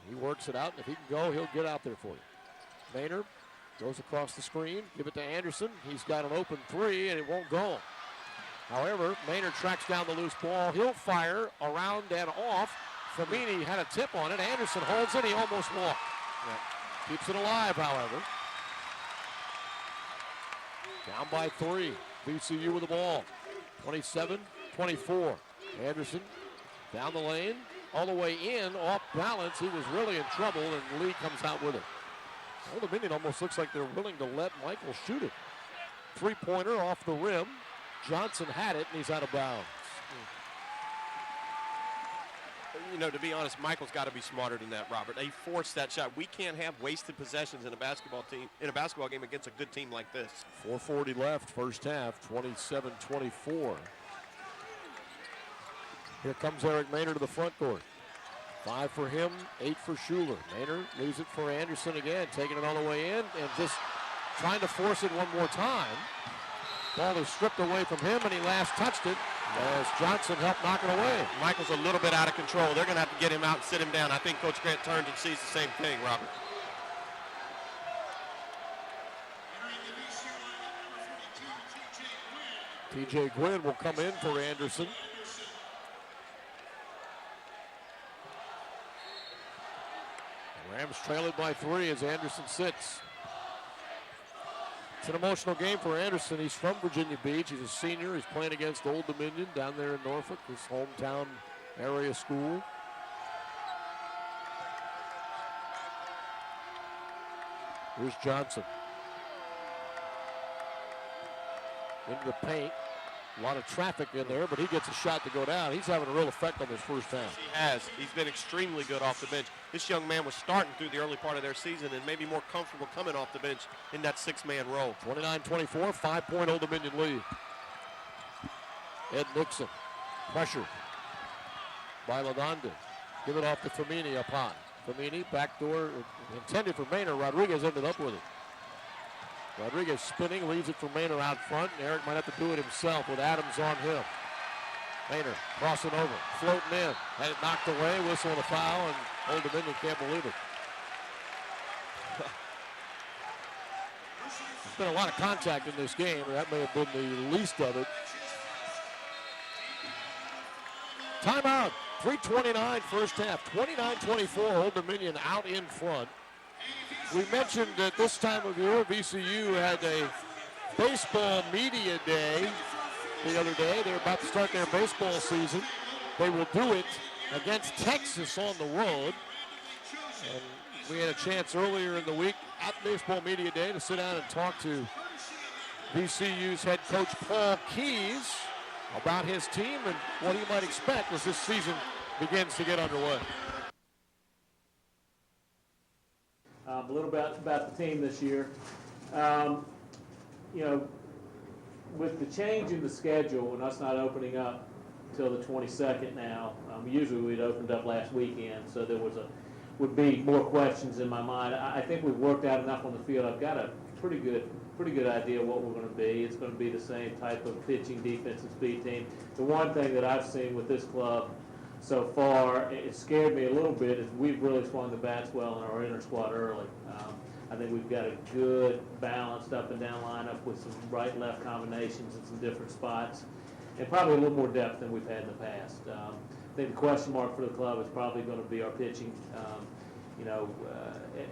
he works it out, and if he can go, he'll get out there for you. Maynor goes across the screen, give it to Anderson. He's got an open 3, and it won't go. However, Maynor tracks down the loose ball. He'll fire around and off. Famini had a tip on it. Anderson holds it. He almost walked. Keeps it alive, however. Down by 3. VCU with the ball. 27-24. Anderson down the lane. All the way in. Off balance. He was really in trouble, and Lee comes out with it. Old Dominion almost looks like they're willing to let Michael shoot it. 3-pointer off the rim. Johnson had it, and he's out of bounds. You know, to be honest, Michael's got to be smarter than that, Robert. They forced that shot. We can't have wasted possessions in a basketball game against a good team like this. 4:40 left, first half, 27-24. Here comes Eric Maynor to the front court. 5 for him, 8 for Shuler. Maynor leaves it for Anderson again, taking it all the way in and just trying to force it one more time. Ball is stripped away from him, and he last touched it as Johnson helped knock it away. Michael's a little bit out of control. They're going to have to get him out and sit him down. I think Coach Grant turns and sees the same thing, Robert. TJ Gwynn will come in for Anderson. Rams trail it by 3 as Anderson sits. It's an emotional game for Anderson. He's from Virginia Beach. He's a senior. He's playing against Old Dominion down there in Norfolk, his hometown area school. Here's Johnson. Into the paint. A lot of traffic in there, but he gets a shot to go down. He's having a real effect on this first half. He has. He's been extremely good off the bench. This young man was starting through the early part of their season and maybe more comfortable coming off the bench in that 6-man role. 29-24, 5-point Old Dominion lead. Ed Nixon, pressured by Ladonda. Give it off to Famini up high. Famini, backdoor, intended for Maynor. Rodriguez ended up with it. Rodriguez spinning, leaves it for Maynor out front. And Eric might have to do it himself with Adams on him. Maynor crossing over, floating in. Had it knocked away, whistle and a foul, and Old Dominion can't believe it. There's been a lot of contact in this game. That may have been the least of it. Timeout. 3:29 first half. 29-24, Old Dominion out in front. We mentioned that this time of year, VCU had a baseball media day the other day. They're about to start their baseball season. They will do it against Texas on the road. And we had a chance earlier in the week at Baseball Media Day to sit down and talk to VCU's head coach Paul Keyes about his team and what he might expect as this season begins to get underway. A little bit about the team this year. You know, with the change in the schedule and us not opening up until the 22nd now, usually we'd opened up last weekend, so there would be more questions in my mind. I think we've worked out enough on the field. I've got a pretty good idea what we're going to be. It's going to be the same type of pitching, defense, and speed team. The one thing that I've seen with this club so far, it scared me a little bit, is we've really swung the bats well in our inner squad early. I think we've got a good, balanced up and down lineup with some right and left combinations in some different spots, and probably a little more depth than we've had in the past. I think the question mark for the club is probably going to be our pitching. You know,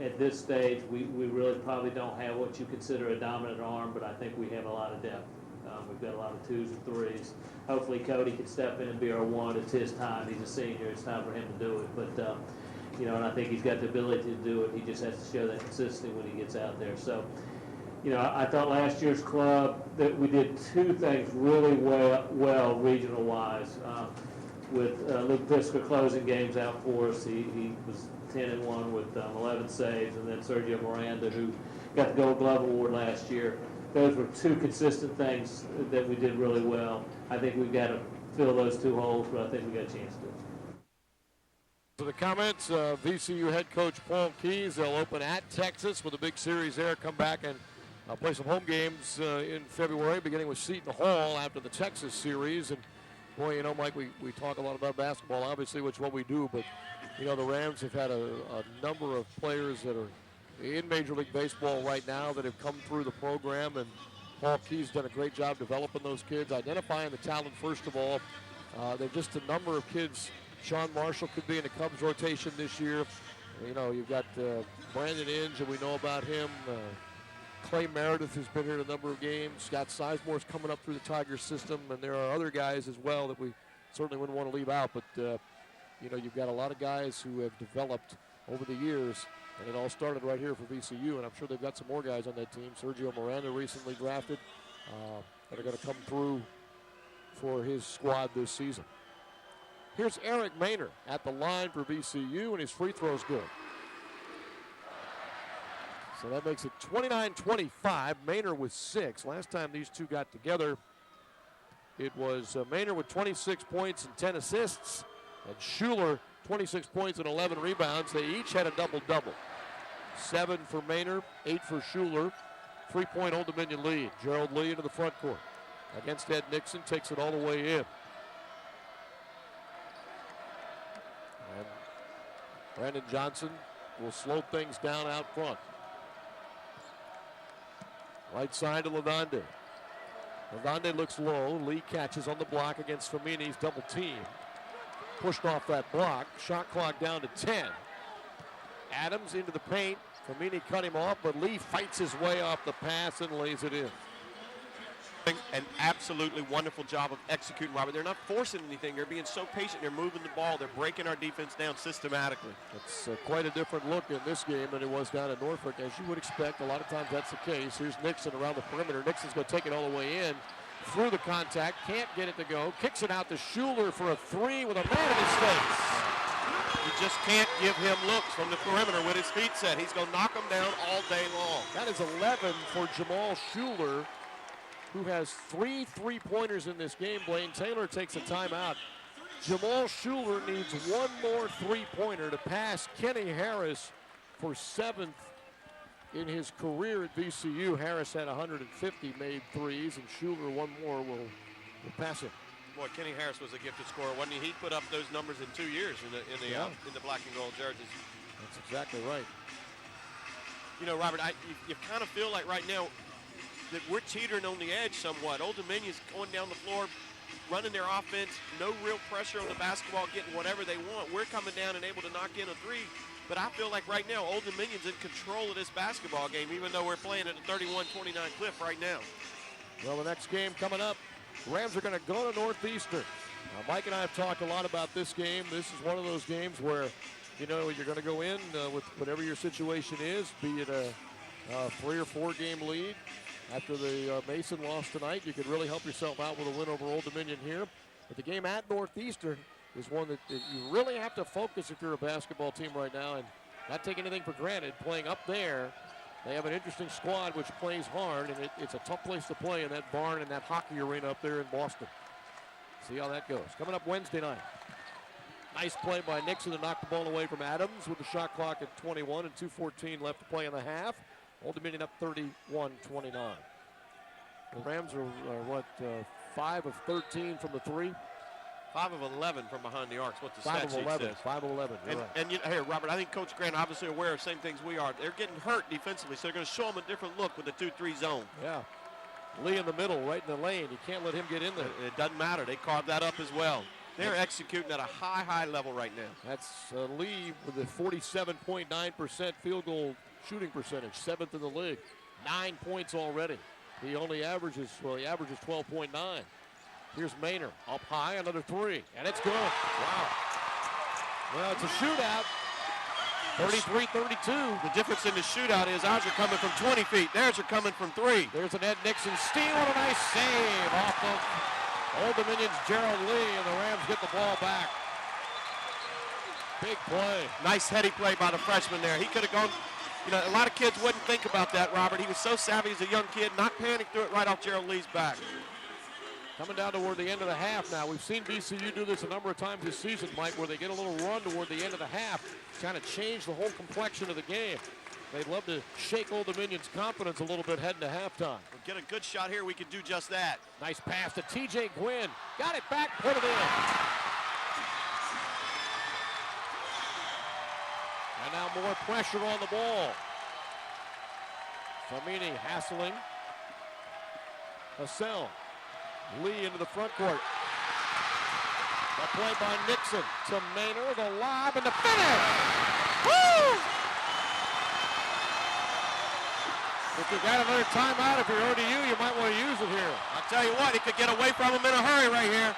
at this stage, we really probably don't have what you consider a dominant arm, but I think we have a lot of depth. We've got a lot of 2s and 3s. Hopefully Cody can step in and be our 1. It's his time. He's a senior. It's time for him to do it. But, you know, and I think he's got the ability to do it. He just has to show that consistency when he gets out there. So, you know, I thought last year's club that we did 2 things really well regional-wise. With Luke Pisker closing games out for us, he was 10-1 with 11 saves, and then Sergio Miranda, who got the Gold Glove Award last year. Those were 2 consistent things that we did really well. I think we've got to fill those 2 holes, but I think we got a chance to. So the comments, VCU head coach Paul Keyes, they'll open at Texas with a big series there, come back and play some home games in February, beginning with Seton Hall after the Texas series. And boy, you know, Mike, we talk a lot about basketball, obviously, which is what we do, but, you know, the Rams have had a number of players that are in Major League Baseball right now that have come through the program, and Paul Keyes done a great job developing those kids, identifying the talent first of all. There are just a number of kids. Sean Marshall could be in the Cubs rotation this year. You know, you've got Brandon Inge, and we know about him. Clay Meredith has been here in a number of games. Scott Sizemore's coming up through the Tigers system, and there are other guys as well that we certainly wouldn't want to leave out. But, you know, you've got a lot of guys who have developed over the years, and it all started right here for VCU, and I'm sure they've got some more guys on that team. Sergio Miranda recently drafted that are going to come through for his squad this season. Here's Eric Maynor at the line for VCU, and his free throw's good. So that makes it 29-25. Maynor with 6. Last time these two got together, it was Maynor with 26 points and 10 assists, and Shuler 26 points and 11 rebounds. They each had a double-double. 7 for Maynor, 8 for Shuler. 3-point Old Dominion lead. Gerald Lee into the front court. Against Ed Nixon, takes it all the way in. And Brandon Johnson will slow things down out front. Right side to Lavonde. Lavonde looks low. Lee catches on the block against Famini's double team. Pushed off that block. Shot clock down to 10. Adams into the paint. Famini cut him off, but Lee fights his way off the pass and lays it in. An absolutely wonderful job of executing, Robert. They're not forcing anything. They're being so patient. They're moving the ball. They're breaking our defense down systematically. It's quite a different look in this game than it was down in Norfolk, as you would expect. A lot of times that's the case. Here's Nixon around the perimeter. Nixon's going to take it all the way in. Through the contact. Can't get it to go. Kicks it out to Shuler for a 3 with a man in his face. You just can't give him looks from the perimeter with his feet set. He's going to knock them down all day long. That is 11 for Jamal Shuler, who has 3 3-pointers in this game. Blaine Taylor takes a timeout. Jamal Shuler needs 1 more 3-pointer to pass Kenny Harris for 7th in his career at VCU. Harris had 150 made threes, and Shuler 1 more will pass him. Boy, Kenny Harris was a gifted scorer, wasn't he? He put up those numbers in 2 years in the black and gold jerseys. That's exactly right. You know, Robert, you kind of feel like right now that we're teetering on the edge somewhat. Old Dominion's going down the floor, running their offense, no real pressure on the basketball, getting whatever they want. We're coming down and able to knock in a 3. But I feel like right now, Old Dominion's in control of this basketball game, even though we're playing at a 31-29 clip right now. Well, the next game coming up, Rams are going to go to Northeastern. Now, Mike and I have talked a lot about this game. This is one of those games where, you know, you're going to go in with whatever your situation is, be it a 3 or 4 game lead. After the Mason loss tonight, you could really help yourself out with a win over Old Dominion here. But the game at Northeastern, is one that you really have to focus if you're a basketball team right now and not take anything for granted. Playing up there, they have an interesting squad which plays hard, and it's a tough place to play in that barn and that hockey arena up there in Boston. See how that goes. Coming up Wednesday night. Nice play by Nixon to knock the ball away from Adams with the shot clock at 21 and 2:14 left to play in the half. Old Dominion up 31-29. The Rams are 5 of 13 from the three? 5 of 11 from behind the arcs, what the 5 stat of sheet 11. says. 5 of 11. You're right. And here, Robert, I think Coach Grant obviously aware of the same things we are. They're getting hurt defensively, so they're going to show them a different look with the 2-3 zone. Yeah. Lee in the middle, right in the lane. You can't let him get in there. It doesn't matter. They carved that up as well. They're executing at a high level right now. That's Lee with a 47.9% field goal shooting percentage, 7th in the league. 9 points already. He averages 12.9. Here's Maynor up high, another three, and it's good. Wow. Well, it's a shootout. 33-32. The difference in the shootout is ours are coming from 20 feet. Theirs are coming from 3. There's an Ed Nixon steal and a nice save off of Old Dominion's Gerald Lee, and the Rams get the ball back. Big play. Nice heady play by the freshman there. He could have gone, a lot of kids wouldn't think about that, Robert. He was so savvy as a young kid, not panic through it right off Gerald Lee's back. Coming down toward the end of the half now. We've seen VCU do this a number of times this season, Mike, where they get a little run toward the end of the half, kind of change the whole complexion of the game. They'd love to shake Old Dominion's confidence a little bit heading to halftime. We'll get a good shot here. We can do just that. Nice pass to T.J. Gwynn. Got it back, put it in. And now more pressure on the ball. Famini hassling. Hassel. Lee into the front court. A play by Nixon to Maynor, the lob and the finish. Woo! If you got another timeout, if you're ODU, you might want to use it here. I'll tell you what, he could get away from him in a hurry right here.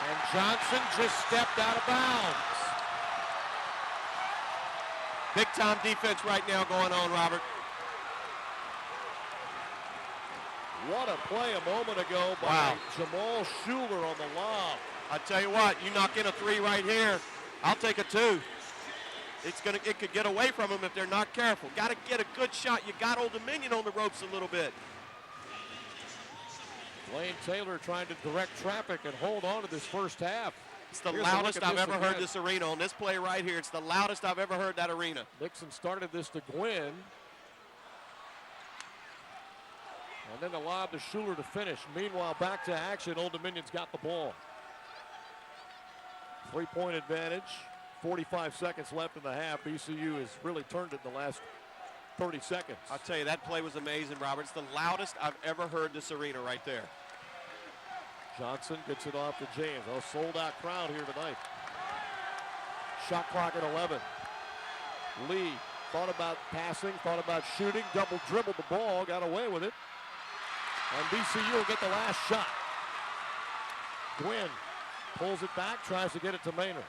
And Johnson just stepped out of bounds. Big time defense right now going on, Robert. What a play a moment ago by Jamal Shuler on the lob. I tell you what, you knock in a 3 right here, I'll take a 2. It could get away from them if they're not careful. Got to get a good shot. You got Old Dominion on the ropes a little bit. Blaine Taylor trying to direct traffic and hold on to this first half. It's the loudest I've ever heard this arena on this play right here. It's the loudest I've ever heard that arena. Nixon started this to Gwynn. And then the lob to Shuler to finish. Meanwhile, back to action. Old Dominion's got the ball. 3-point advantage. 45 seconds left in the half. VCU has really turned it in the last 30 seconds. I'll tell you, that play was amazing, Robert. It's the loudest I've ever heard this arena right there. Johnson gets it off to James. Oh, sold out crowd here tonight. Shot clock at 11. Lee thought about passing, thought about shooting, double dribbled the ball, got away with it. And VCU will get the last shot. Gwynn pulls it back, tries to get it to Maynor.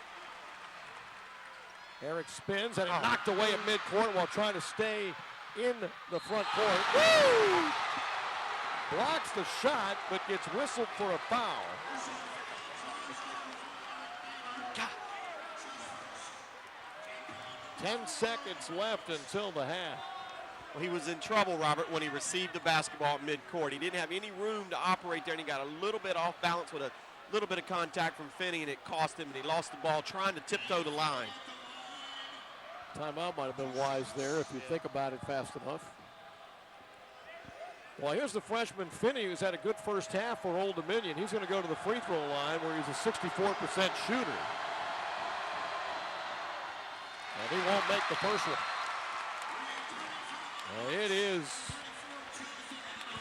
Eric spins and knocked away at midcourt while trying to stay in the front court. Woo! Blocks the shot, but gets whistled for a foul. God. 10 seconds left until the half. Well, he was in trouble, Robert, when he received the basketball at midcourt. He didn't have any room to operate there, and he got a little bit off balance with a little bit of contact from Finney, and it cost him, and he lost the ball trying to tiptoe the line. Timeout might have been wise there if you think about it fast enough. Well, here's the freshman Finney, who's had a good first half for Old Dominion. He's going to go to the free throw line where he's a 64% shooter. And he won't make the first one. It is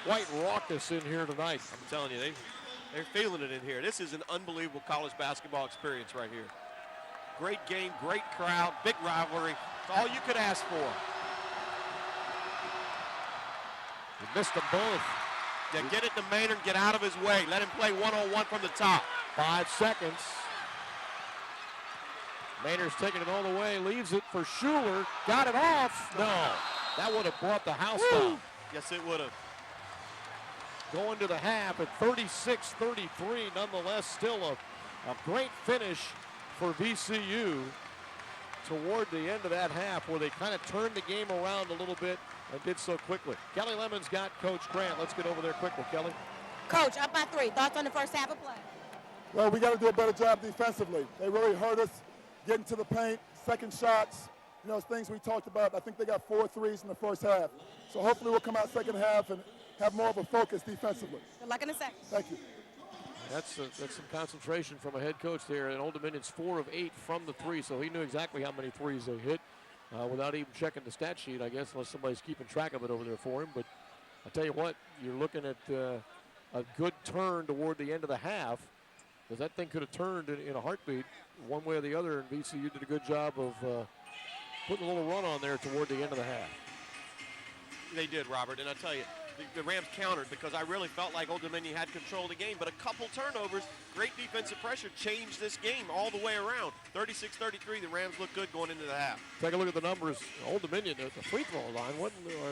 quite raucous in here tonight. I'm telling you, they're feeling it in here. This is an unbelievable college basketball experience right here. Great game, great crowd, big rivalry. It's all you could ask for. He missed them both. Yeah, get it to Maynard, get out of his way. Let him play one-on-one from the top. 5 seconds. Maynard's taking it all the way, leaves it for Shuler. Got it off. No, that would have brought the house down. Yes, it would have. going to the half at 36-33. Nonetheless, still a great finish for VCU toward the end of that half, where they kind of turned the game around a little bit and did so quickly. Kelly Lemon's got Coach Grant. Let's get over there quickly, Kelly. Coach, up by 3. Thoughts on the first half of play? Well, we got to do a better job defensively. They really hurt us getting to the paint, second shots, things we talked about. I think they got 4 threes in the first half. So hopefully we'll come out second half and have more of a focus defensively. Good luck in the second. Thank you. That's some concentration from a head coach there. And Old Dominion's 4 of 8 from the 3, so he knew exactly how many threes they hit without even checking the stat sheet, I guess, unless somebody's keeping track of it over there for him. But I tell you what, you're looking at a good turn toward the end of the half, because that thing could have turned in a heartbeat one way or the other, and VCU did a good job of putting a little run on there toward the end of the half. They did, Robert, and I tell you, the Rams countered, because I really felt like Old Dominion had control of the game, but a couple turnovers, great defensive pressure changed this game all the way around. 36-33, the Rams look good going into the half. Take a look at the numbers. Old Dominion at the free throw line,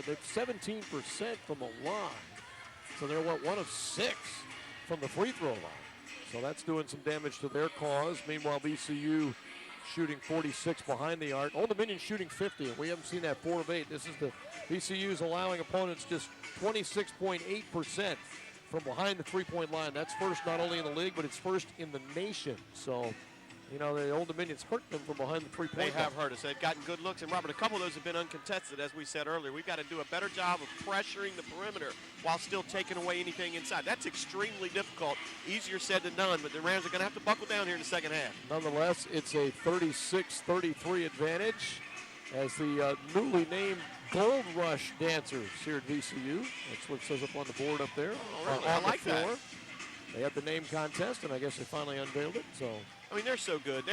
they're 17% from the line. So they're 1 of 6 from the free throw line. So that's doing some damage to their cause. Meanwhile, VCU shooting 46 behind the arc. Old Dominion shooting 50, and we haven't seen that 4 of 8. This is the VCU's allowing opponents just 26.8% from behind the three-point line. That's first not only in the league, but it's first in the nation. So, the Old Dominion's hurt them from behind the three-point line. They have hurt us. They've gotten good looks. And, Robert, a couple of those have been uncontested, as we said earlier. We've got to do a better job of pressuring the perimeter while still taking away anything inside. That's extremely difficult. Easier said than done, but the Rams are going to have to buckle down here in the second half. Nonetheless, it's a 36-33 advantage as the newly named Gold Rush dancers here at VCU. That's what it says up on the board up there. Oh, really? I like that. They had the name contest, and I guess they finally unveiled it. So, I mean, they're so good.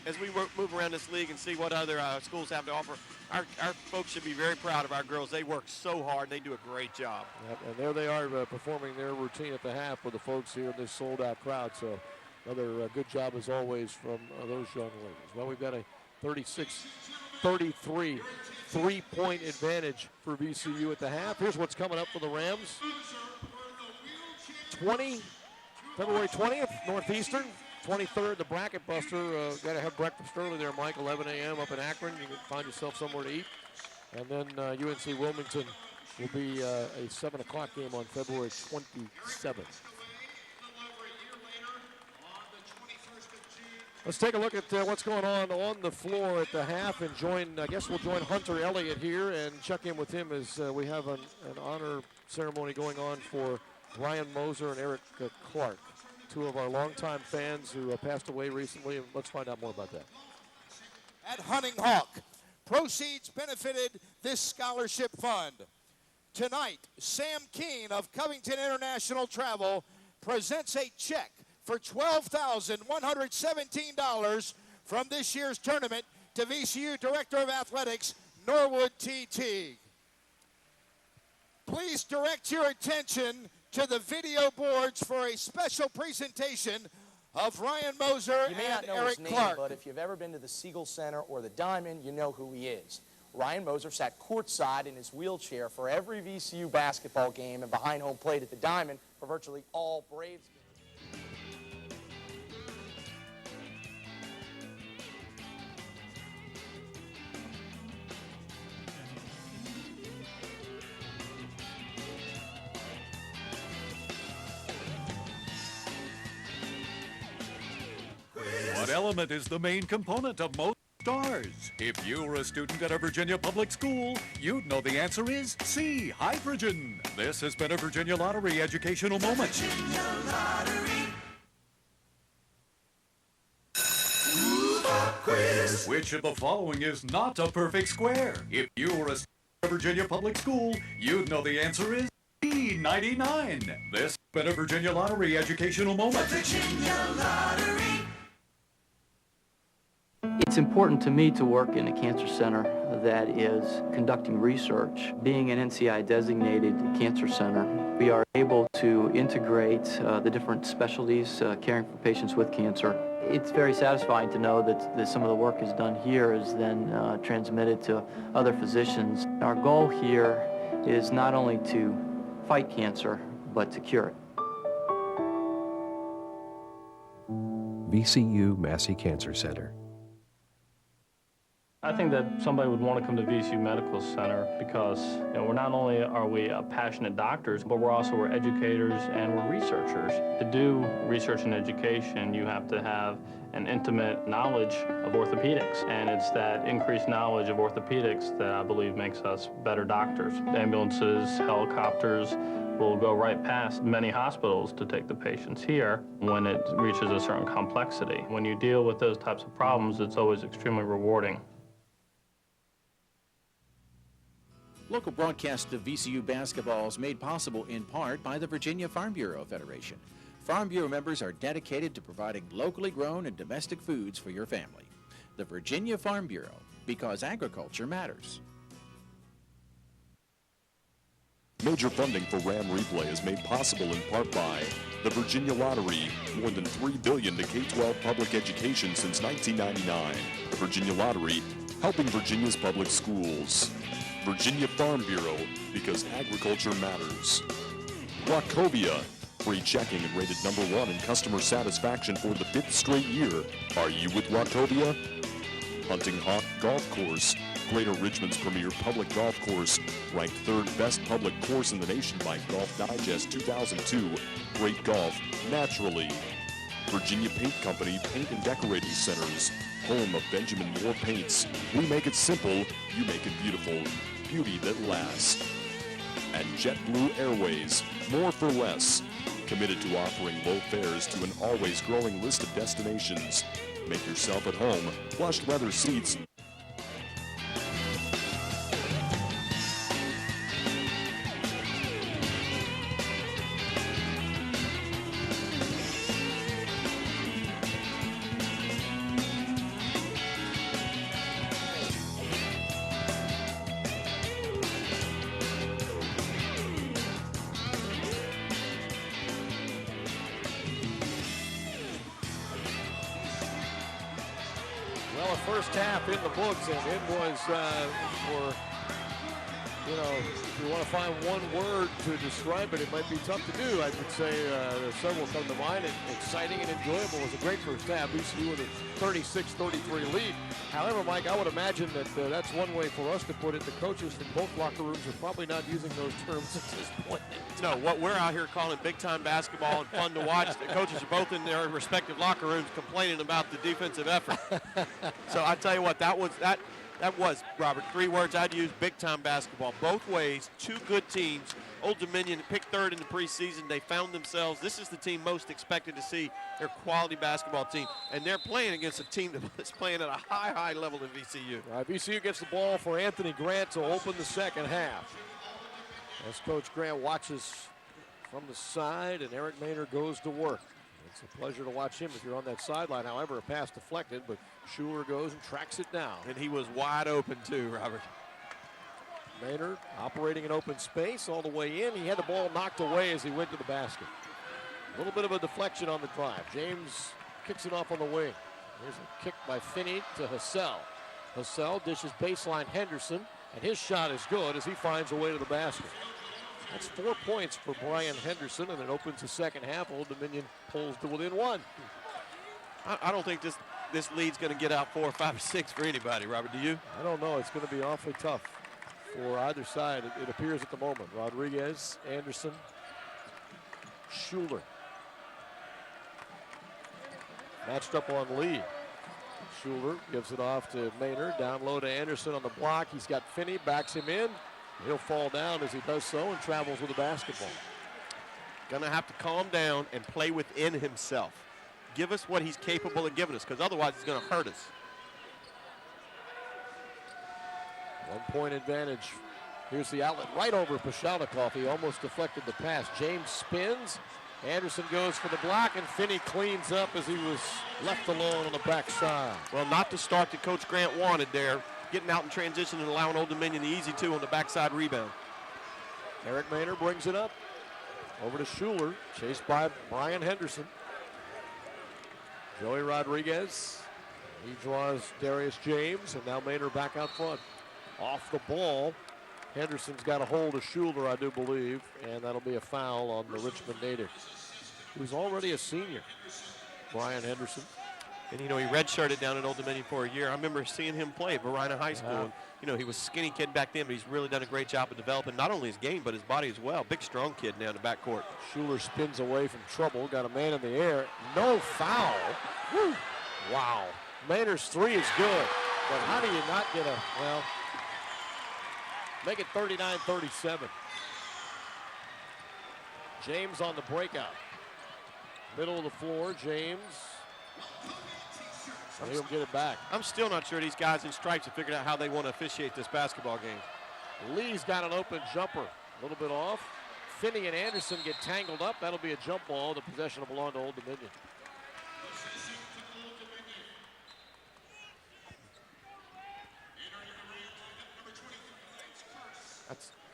As we move around this league and see what other schools have to offer, our folks should be very proud of our girls. They work so hard. They do a great job. Yep, and there they are performing their routine at the half with the folks here in this sold-out crowd. So another good job, as always, from those young ladies. Well, we've got a 36-33 three-point advantage for VCU at the half. Here's what's coming up for the Rams. February 20th, Northeastern. 23rd, the Bracket Buster. Got to have breakfast early there, Mike. 11 a.m. up in Akron. You can find yourself somewhere to eat. And then UNC Wilmington will be a 7 o'clock game on February 27th. Let's take a look at what's going on the floor at the half and we'll join Hunter Elliott here and check in with him as we have an honor ceremony going on for Brian Moser and Eric Clark, 2 of our longtime fans who passed away recently, and let's find out more about that. At Hunting Hawk, proceeds benefited this scholarship fund. Tonight, Sam Keene of Covington International Travel presents a check for $12,117 from this year's tournament to VCU Director of Athletics, Norwood T. Teague. Please direct your attention to the video boards for a special presentation of Ryan Moser and Eric Clark. You may not know his name, but if you've ever been to the Siegel Center or the Diamond, you know who he is. Ryan Moser sat courtside in his wheelchair for every VCU basketball game and behind home plate at the Diamond for virtually all Braves games. What element is the main component of most stars? If you were a student at a Virginia public school, you'd know the answer is C, hydrogen. This has been a Virginia Lottery educational moment. Virginia Lottery. Ooh, pop quiz. Which of the following is not a perfect square? If you were a student at a Virginia public school, you'd know the answer is B, 99. This has been a Virginia Lottery educational moment. Virginia Lottery. It's important to me to work in a cancer center that is conducting research. Being an NCI-designated cancer center, we are able to integrate the different specialties caring for patients with cancer. It's very satisfying to know that some of the work is done here is then transmitted to other physicians. Our goal here is not only to fight cancer, but to cure it. VCU Massey Cancer Center. I think that somebody would want to come to VCU Medical Center because we're not only are we passionate doctors, but we're educators and we're researchers. To do research and education, you have to have an intimate knowledge of orthopedics, and it's that increased knowledge of orthopedics that I believe makes us better doctors. Ambulances, helicopters will go right past many hospitals to take the patients here when it reaches a certain complexity. When you deal with those types of problems, it's always extremely rewarding. Local broadcast of VCU basketball is made possible in part by the Virginia Farm Bureau Federation. Farm Bureau members are dedicated to providing locally grown and domestic foods for your family. The Virginia Farm Bureau, because agriculture matters. Major funding for RAM Replay is made possible in part by the Virginia Lottery, more than $3 billion to K-12 public education since 1999. The Virginia Lottery, helping Virginia's public schools. Virginia Farm Bureau, because agriculture matters. Wachovia, free checking and rated #1 in customer satisfaction for the 5th straight year. Are you with Wachovia? Hunting Hawk Golf Course, Greater Richmond's premier public golf course, ranked 3rd best public course in the nation by Golf Digest 2002. Great golf, naturally. Virginia Paint Company Paint and Decorating Centers, home of Benjamin Moore Paints. We make it simple, you make it beautiful. Beauty that lasts. And JetBlue Airways, more for less. Committed to offering low fares to an always growing list of destinations. Make yourself at home. Plush leather seats. First half in the books, and it was for, if you want to find one word to describe it, it might be tough to do. I would say several come to mind. Exciting and enjoyable. It was a great first half. VCU with a 36-33 lead. However, Mike, I would imagine that that's one way for us to put it. The coaches in both locker rooms are probably not using those terms at this point. No, what we're out here calling big-time basketball and fun to watch, the coaches are both in their respective locker rooms complaining about the defensive effort. So I tell you what, that was, Robert, 3 words I'd use: big-time basketball. Both ways, 2 good teams. Old Dominion picked 3rd in the preseason. They found themselves, this is the team most expected to see their quality basketball team. And they're playing against a team that's playing at a high level in VCU. VCU gets the ball for Anthony Grant to open the second half. As Coach Grant watches from the side, and Eric Maynor goes to work. It's a pleasure to watch him if you're on that sideline. However, a pass deflected, but Shuler goes and tracks it down. And he was wide open too, Robert. Maynard operating in open space all the way in. He had the ball knocked away as he went to the basket. A little bit of a deflection on the drive. James kicks it off on the wing. Here's a kick by Finney to Hassell. Hassell dishes baseline Henderson, and his shot is good as he finds a way to the basket. That's 4 points for Brian Henderson, and it opens the second half. Old Dominion pulls to within 1. I don't think this lead's going to get out 4, 5, or 6 for anybody, Robert. Do you? I don't know. It's going to be awfully tough for either side, it appears at the moment. Rodriguez, Anderson, Shuler. Matched up on Lee. Shuler gives it off to Maynard. Down low to Anderson on the block. He's got Finney, backs him in. He'll fall down as he does so and travels with the basketball. Gonna have to calm down and play within himself. Give us what he's capable of giving us, because otherwise he's gonna hurt us. 1 point advantage. Here's the outlet right over Pashalikov. He almost deflected the pass. James spins. Anderson goes for the block, and Finney cleans up as he was left alone on the backside. Well, not the start that Coach Grant wanted there. Getting out in transition and allowing Old Dominion the easy 2 on the backside rebound. Eric Maynor brings it up. Over to Shuler, chased by Brian Henderson. Joey Rodriguez. He draws Darius James, and now Maynor back out front. Off the ball. Henderson's got a hold of Shuler, I do believe, and that'll be a foul on the Richmond native, who's already a senior, Brian Henderson. And, you know, he redshirted down at Old Dominion for a year. I remember seeing him play at Varina High School. And, you know, he was a skinny kid back then, but he's really done a great job of developing not only his game, but his body as well. Big, strong kid now in the backcourt. Shuler spins away from trouble. Got a man in the air. No foul. Woo. Wow. Maynor's three is good. But how do you not get a, well, make it 39-37. James on the breakout. Middle of the floor, James. He'll get it back. I'm still not sure these guys in stripes have figured out how they want to officiate this basketball game. Lee's got an open jumper. A little bit off. Finney and Anderson get tangled up. That'll be a jump ball. The possession will belong to Old Dominion.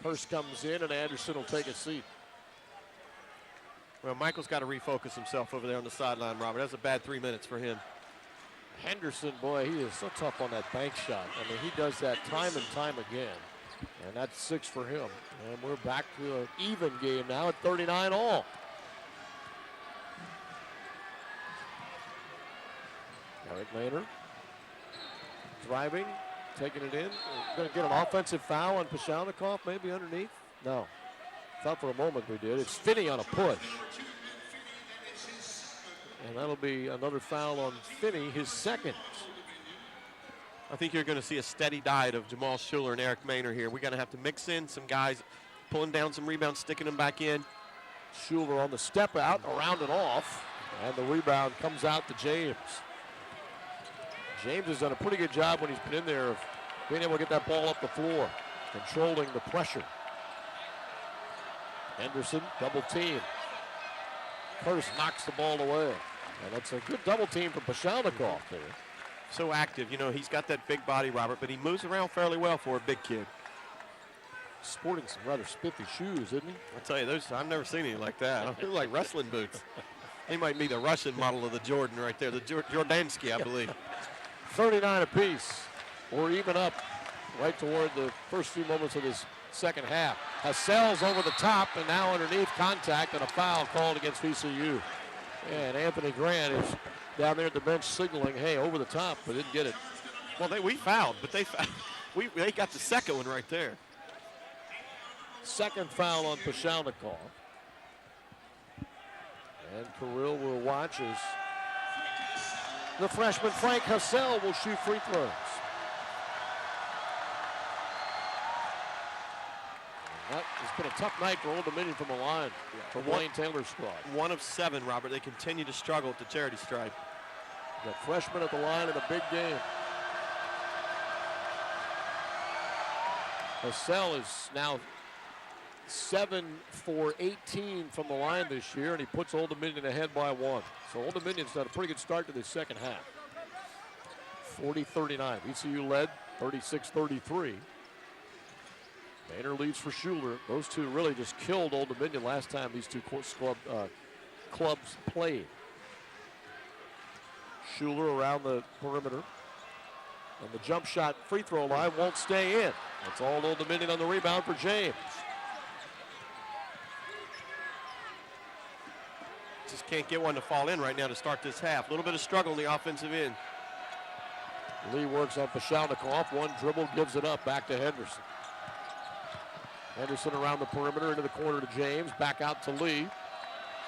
Hurst comes in, and Anderson will take a seat. Well, Michael's got to refocus himself over there on the sideline, Robert. That's a bad 3 minutes for him. Henderson, boy, he is so tough on that bank shot. I mean, he does that time and time again. And that's 6 for him. And we're back to an even game now at 39 all. Eric Maynor driving, taking it in. Going to get an offensive foul on Pashalnikov, maybe underneath. No. Thought for a moment we did. It's Finney on a push. And that'll be another foul on Finney, his second. I think you're going to see a steady diet of Jamal Shuler and Eric Maynor here. We're going to have to mix in some guys, pulling down some rebounds, sticking them back in. Shuler on the step out, around and off. And the rebound comes out to James. James has done a pretty good job when he's been in there of being able to get that ball up the floor, controlling the pressure. Henderson, double team. Hurst knocks the ball away. And that's a good double team from Pashalnikov there. So active. You know, he's got that big body, Robert, but he moves around fairly well for a big kid. Sporting some rather spiffy shoes, isn't he? I'll tell you, those I've never seen any like that. They're like wrestling boots. They might be the Russian model of the Jordan right there, the Jordansky, I believe. 39 apiece. We're even up right toward the first few moments of this second half. Hassel's over the top and now underneath contact and a foul called against VCU. And Anthony Grant is down there at the bench signaling, hey, over the top, but didn't get it. Well, we fouled, but they got the second one right there. Second foul on Pashalnikov. And Kirill will watch as the freshman Frank Hassell will shoot free throws. It's been a tough night for Old Dominion from the line, for Blaine Taylor's squad. 1 of 7, Robert. They continue to struggle at the charity stripe. The freshman at the line in a big game. Hassell is now 7 for 18 from the line this year, and he puts Old Dominion ahead by 1. So Old Dominion's done a pretty good start to the second half. 40-39. VCU led 36-33. Maynor leads for Shuler. Those two really just killed Old Dominion last time these two clubs played. Shuler around the perimeter. And the jump shot free throw line won't stay in. That's all Old Dominion on the rebound for James. Just can't get one to fall in right now to start this half. A little bit of struggle in the offensive end. Lee works on Pashalnikov. One dribble, gives it up. Back to Henderson. Henderson around the perimeter into the corner to James. Back out to Lee.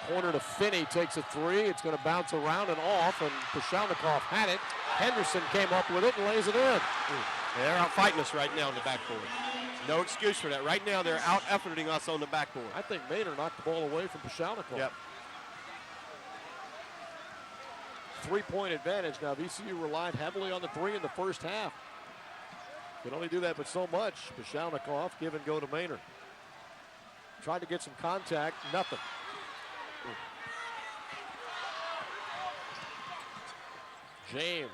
Corner to Finney. Takes a three. It's going to bounce around and off. And Pashalnikov had it. Henderson came up with it and lays it in. They're out fighting us right now in the backcourt. No excuse for that. Right now they're out efforting us on the backcourt. I think Maynor knocked the ball away from Pashalnikov. Yep. 3-point advantage. Now VCU relied heavily on the three in the first half. Can only do that but so much. Pashalnikov give and go to Maynor. Tried to get some contact, nothing. James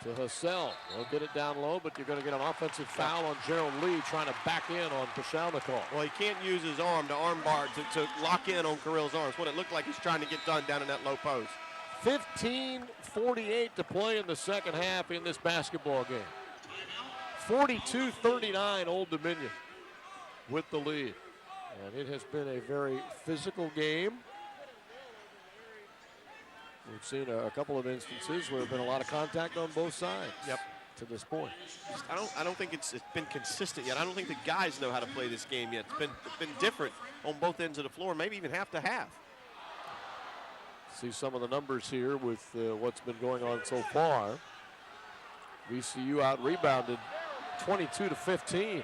to Hassell. They'll get it down low, but you're going to get an offensive foul on Gerald Lee trying to back in on Pashalnikov. Well, he can't use his arm to arm bar to lock in on Kirill's arms. What it looked like he's trying to get done down in that low post. 15:48 to play in the second half in this basketball game. 42-39, Old Dominion with the lead. And it has been a very physical game. We've seen a couple of instances where there's been a lot of contact on both sides. Yep. To this point. I don't think it's been consistent yet. I don't think the guys know how to play this game yet. It's been different on both ends of the floor, maybe even half to half. See some of the numbers here with what's been going on so far. VCU out rebounded 22-15. We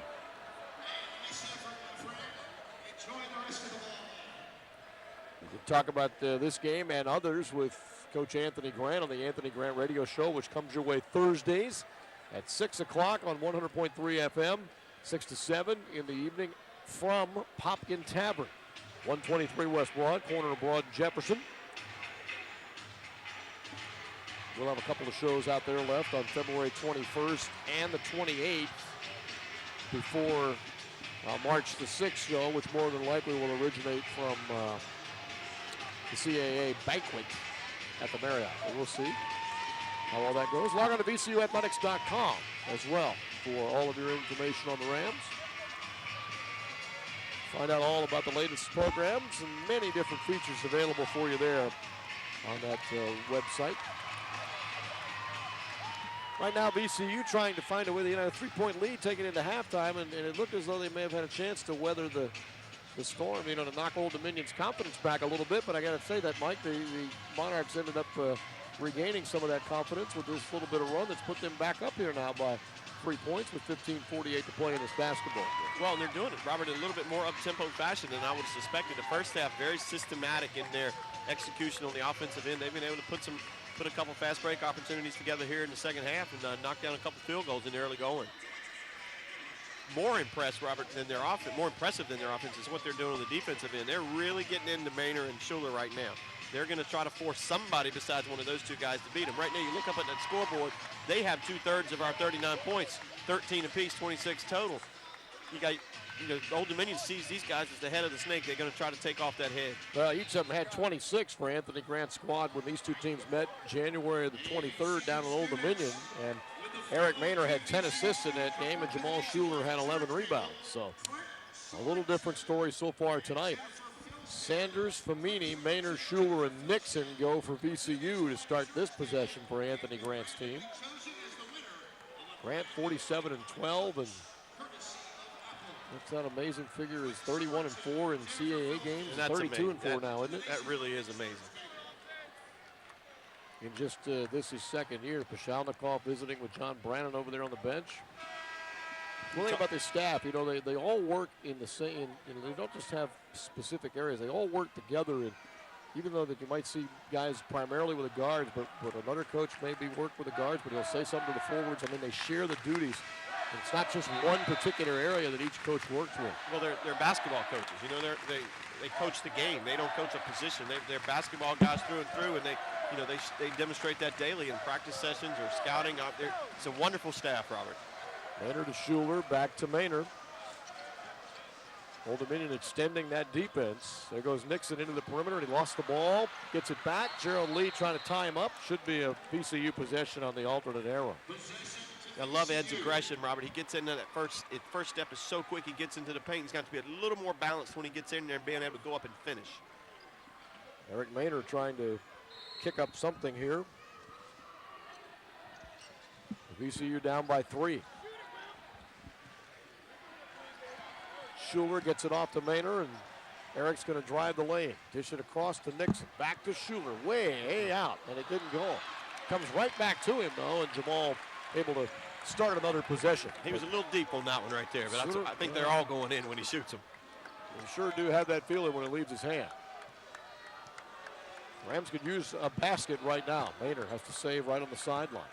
can talk about this game and others with Coach Anthony Grant on the Anthony Grant Radio Show, which comes your way Thursdays at 6 o'clock on 100.3 FM, 6 to 7 in the evening from Popkin Tavern, 123 West Broad, corner of Broad and Jefferson. We'll have a couple of shows out there left on February 21st and the 28th before March the 6th show, which more than likely will originate from the CAA banquet at the Marriott. So we'll see how all that goes. Log on to VCUathletics.com as well for all of your information on the Rams. Find out all about the latest programs and many different features available for you there on that website. Right now, VCU trying to find a way. They had a 3-point lead taken into halftime, and it looked as though they may have had a chance to weather the storm, to knock Old Dominion's confidence back a little bit. But I got to say that, Mike, the Monarchs ended up regaining some of that confidence with this little bit of run that's put them back up here now by 3 points with 15:48 to play in this basketball game. Well, and they're doing it, Robert, in a little bit more up-tempo fashion than I would have suspected. The first half, very systematic in their execution on the offensive end. They've been able to put a couple fast break opportunities together here in the second half and knock down a couple field goals in the early going. More impressed, Robert, than their offense, more impressive than their offense is what they're doing on the defensive end. They're really getting into Maynor and Shuler right now. They're going to try to force somebody besides one of those two guys to beat them. Right now, you look up at that scoreboard, they have 2/3 of our 39 points, 13 apiece, 26 total. You got, Old Dominion sees these guys as the head of the snake. They're going to try to take off that head. Well, each of them had 26 for Anthony Grant's squad when these two teams met January the 23rd down in Old Dominion. And Eric Maynor had 10 assists in that game, and Jamal Shuler had 11 rebounds. So a little different story so far tonight. Sanders, Famini, Maynor, Shuler, and Nixon go for VCU to start this possession for Anthony Grant's team. Grant 47-12, and what's that amazing figure is 31-4 in CAA games, 32-4 now, isn't it? That really is amazing. In just this is second year, Pashalnikov visiting with John Brannon over there on the bench. One thing about this staff, they all work in the same, they don't just have specific areas. They all work together, and even though that you might see guys primarily with the guards, but another coach maybe work with the guards, but he'll say something to the forwards. I mean, they share the duties. It's not just one particular area that each coach works with. Well, they're basketball coaches. They coach the game. They don't coach a position. They're basketball guys through and through, and they demonstrate that daily in practice sessions or scouting out there. It's a wonderful staff, Robert. Maynor to Shuler, back to Maynor. Old Dominion extending that defense. There goes Nixon into the perimeter, and he lost the ball. Gets it back. Gerald Lee trying to tie him up. Should be a VCU possession on the alternate arrow. I love Ed's aggression, Robert. He gets in there, that first step is so quick. He gets into the paint. He's got to be a little more balanced when he gets in there and being able to go up and finish. Eric Maynor trying to kick up something here. VCU down by 3. Shuler gets it off to Maynor, and Eric's going to drive the lane. Dish it across to Nixon. Back to Shuler, way out, and it didn't go. Comes right back to him, though, and Jamal able to start another possession. He was a little deep on that one right there, but I think they're all going in when he shoots them. We sure do have that feeling when it leaves his hand. Rams could use a basket right now. Maynor has to save right on the sideline.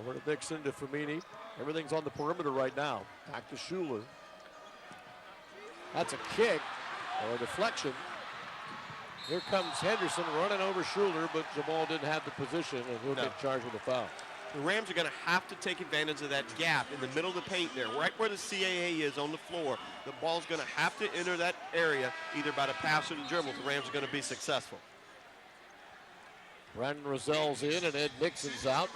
Over to Nixon to Famini. Everything's on the perimeter right now. Back to Shuler. That's a kick or a deflection. Here comes Henderson running over Shuler, but Jamal didn't have the position, and he'll get charged with a foul. The Rams are going to have to take advantage of that gap in the middle of the paint there, right where the CAA is on the floor. The ball's going to have to enter that area either by the pass or the dribble if the Rams are going to be successful. Brandon Rozelle's in, and Ed Nixon's out.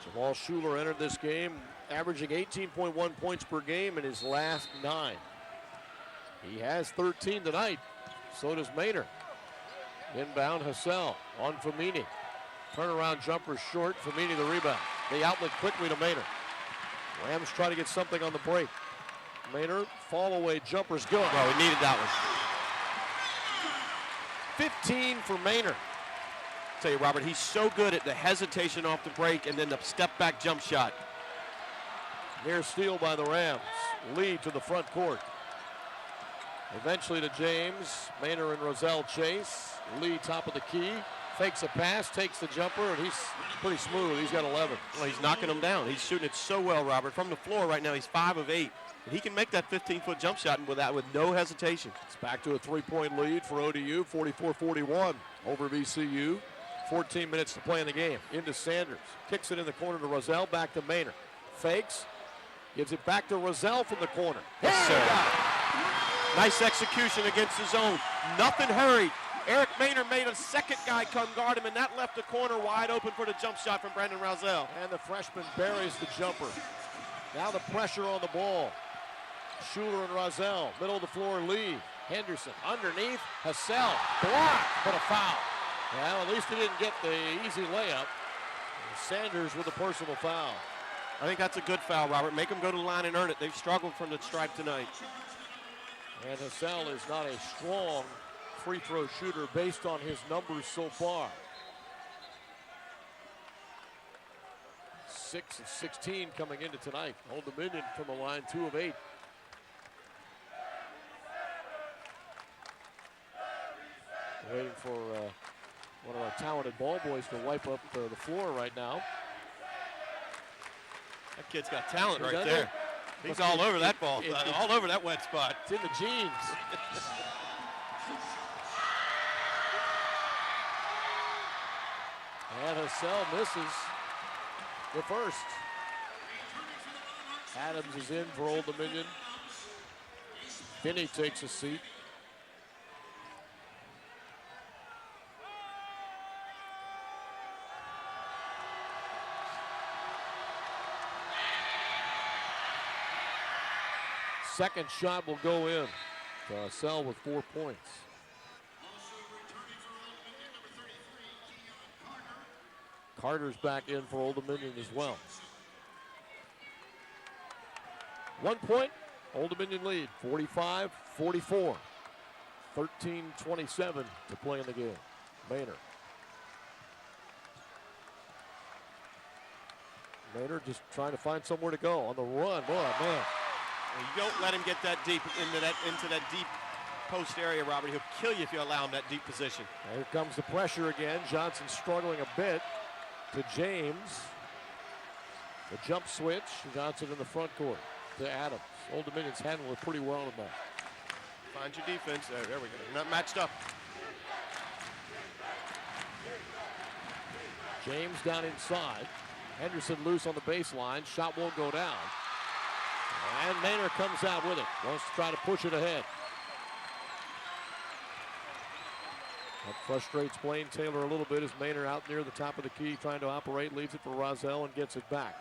Jamal Shuler entered this game averaging 18.1 points per game in his last 9. He has 13 tonight. So does Maynor. Inbound Hassell on Famini. Turnaround jumper short. Famini the rebound. The outlet quickly to Maynor. Rams try to get something on the break. Maynor, fall away jumper's good. Oh, he needed that one. 15 for Maynor. Tell you, Robert, he's so good at the hesitation off the break and then the step back jump shot. Near steal by the Rams. Lee to the front court. Eventually to James. Maynor and Rozelle chase. Lee top of the key. Fakes a pass, takes the jumper, and he's pretty smooth. He's got 11. Well, he's knocking them down. He's shooting it so well, Robert. From the floor right now, he's 5 of 8. And he can make that 15-foot jump shot with no hesitation. It's back to a 3-point lead for ODU, 44-41 over VCU. 14 minutes to play in the game. Into Sanders. Kicks it in the corner to Rozelle. Back to Maynor. Fakes. Gives it back to Rozelle from the corner. Yes, sir. Nice execution against the zone. Nothing hurried. Eric Maynor made a second guy come guard him, and that left the corner wide open for the jump shot from Brandon Rozelle. And the freshman buries the jumper. Now the pressure on the ball. Shuler and Rozelle. Middle of the floor, Lee. Henderson underneath. Hassell. Blocked, but a foul. Well, at least he didn't get the easy layup. Sanders with a personal foul. I think that's a good foul, Robert. Make them go to the line and earn it. They've struggled from the stripe tonight. And Hassell is not a strong free throw shooter based on his numbers so far. 6 of 16 coming into tonight. Old Dominion from the line, 2 of 8. Waiting for one of our talented ball boys to wipe up the floor right now. That kid's got talent right there. He's all over that ball, all over that wet spot. It's in the jeans. And Hassell misses the first. Adams is in for Old Dominion. Finney takes a seat. Second shot will go in. Hassell with 4 points. Carter's back in for Old Dominion as well. 1 point, Old Dominion lead, 45-44. 13:27 to play in the game. Maynor. Maynor just trying to find somewhere to go on the run. Boy, man. You don't let him get that deep into that deep post area, Robert. He'll kill you if you allow him that deep position. Here comes the pressure again. Johnson struggling a bit to James. The jump switch. Johnson in the front court to Adams. Old Dominion's handled it pretty well tonight. Find your defense. There we go. You're not matched up. James down inside. Henderson loose on the baseline. Shot won't go down. And Maynor comes out with it. Wants to try to push it ahead. That frustrates Blaine Taylor a little bit as Maynor out near the top of the key trying to operate. Leaves it for Rozelle and gets it back.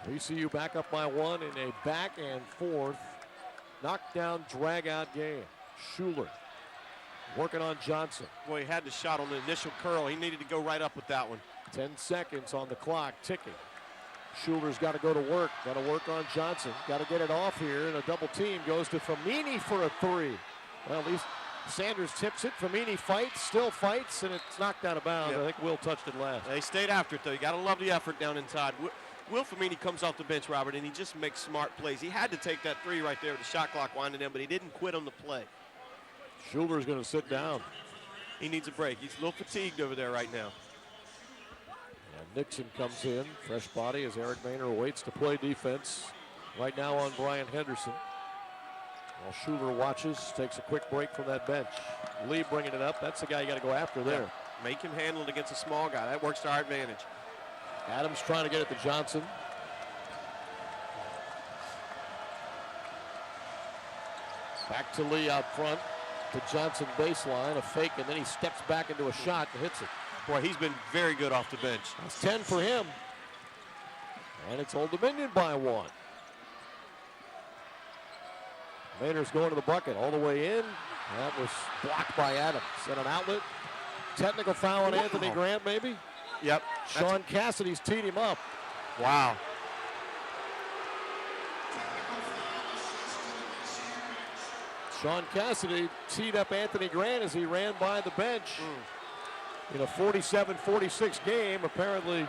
VCU back up by 1 in a back and forth knockdown drag out game. Shuler working on Johnson. Boy, he had the shot on the initial curl. He needed to go right up with that one. 10 seconds on the clock ticking. Shuler's got to go to work. Got to work on Johnson. Got to get it off here. And a double team goes to Famini for a 3. Well, at least Sanders tips it. Famini fights, still fights, and it's knocked out of bounds. Yep. I think Will touched it last. They stayed after it, though. You got to love the effort down inside. Will Famini comes off the bench, Robert, and he just makes smart plays. He had to take that 3 right there with the shot clock winding in, but he didn't quit on the play. Shuler's going to sit down. He needs a break. He's a little fatigued over there right now. And Nixon comes in, fresh body, as Eric Maynor waits to play defense. Right now on Brian Henderson. While Shuler watches, takes a quick break from that bench. Lee bringing it up. That's the guy you got to go after there. Yeah. Make him handle it against a small guy. That works to our advantage. Adams trying to get it to Johnson. Back to Lee out front. To Johnson baseline. A fake, and then he steps back into a shot and hits it. Boy, he's been very good off the bench. That's 10 for him. And it's Old Dominion by 1. Maynor's going to the bucket all the way in. That was blocked by Adams. And an outlet. Technical foul on Anthony Grant, maybe? Yep. Sean Cassidy's teed him up. Wow. Sean Cassidy teed up Anthony Grant as he ran by the bench. In a 47-46 game, apparently.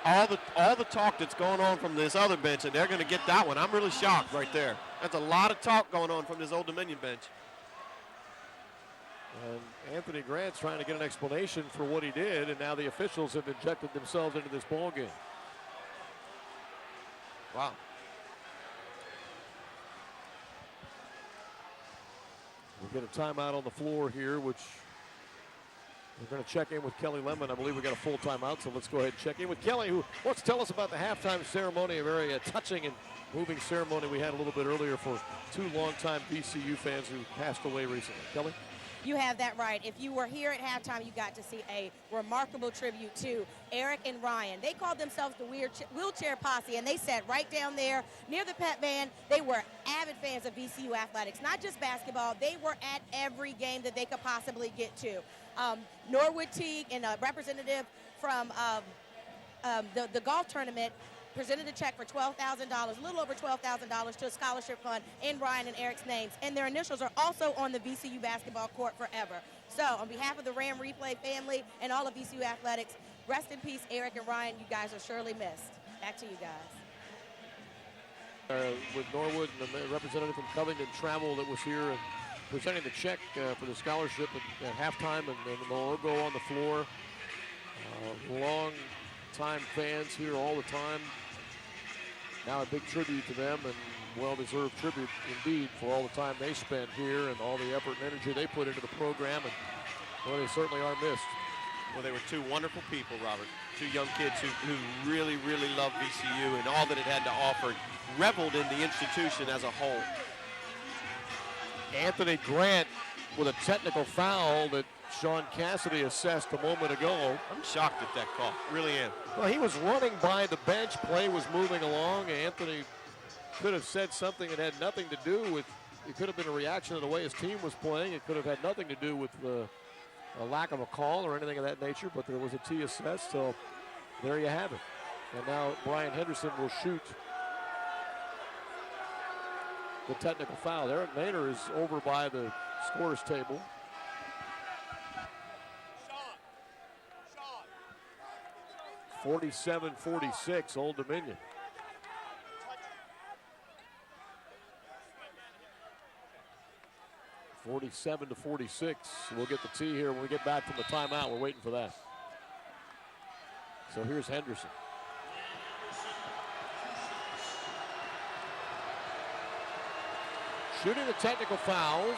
All the talk that's going on from this other bench, and they're going to get that one. I'm really shocked right there. That's a lot of talk going on from this Old Dominion bench. And Anthony Grant's trying to get an explanation for what he did, and now the officials have injected themselves into this ball game. Wow. We'll get a timeout on the floor here, which we're going to check in with Kelly Lemon. I believe we got a full timeout, so let's go ahead and check in with Kelly, who wants to tell us about the halftime ceremony, a very touching and moving ceremony we had a little bit earlier for 2 longtime VCU fans who passed away recently. Kelly? You have that right. If you were here at halftime, you got to see a remarkable tribute to Eric and Ryan. They called themselves the Wheelchair Posse, and they sat right down there near the pep band. They were avid fans of VCU athletics, not just basketball. They were at every game that they could possibly get to. Norwood Teague and a representative from the golf tournament presented a check for $12,000, a little over $12,000 to a scholarship fund in Ryan and Eric's names. And their initials are also on the VCU basketball court forever. So on behalf of the Ram Replay family and all of VCU athletics, rest in peace, Eric and Ryan. You guys are surely missed. Back to you guys. With Norwood and the representative from Covington Travel that was here and presenting the check for the scholarship at halftime, and the logo on the floor. Long-time fans here all the time. Now a big tribute to them, and well-deserved tribute indeed for all the time they spent here and all the effort and energy they put into the program, and well, they certainly are missed. Well, they were 2 wonderful people, Robert. 2 young kids who really, really loved VCU and all that it had to offer, reveled in the institution as a whole. Anthony Grant with a technical foul that Sean Cassidy assessed a moment ago. I'm shocked at that call, really am. Well, he was running by the bench, play was moving along. Anthony could have said something that had nothing to do with, it could have been a reaction to the way his team was playing. It could have had nothing to do with a lack of a call or anything of that nature, but there was a T assessed, so there you have it. And now Brian Henderson will shoot the technical foul. Eric Maynor is over by the scorer's table. 47-46, Old Dominion. (47-46). We'll get the tee here when we get back from the timeout. We're waiting for that. So here's Henderson. Shooting the technical fouls.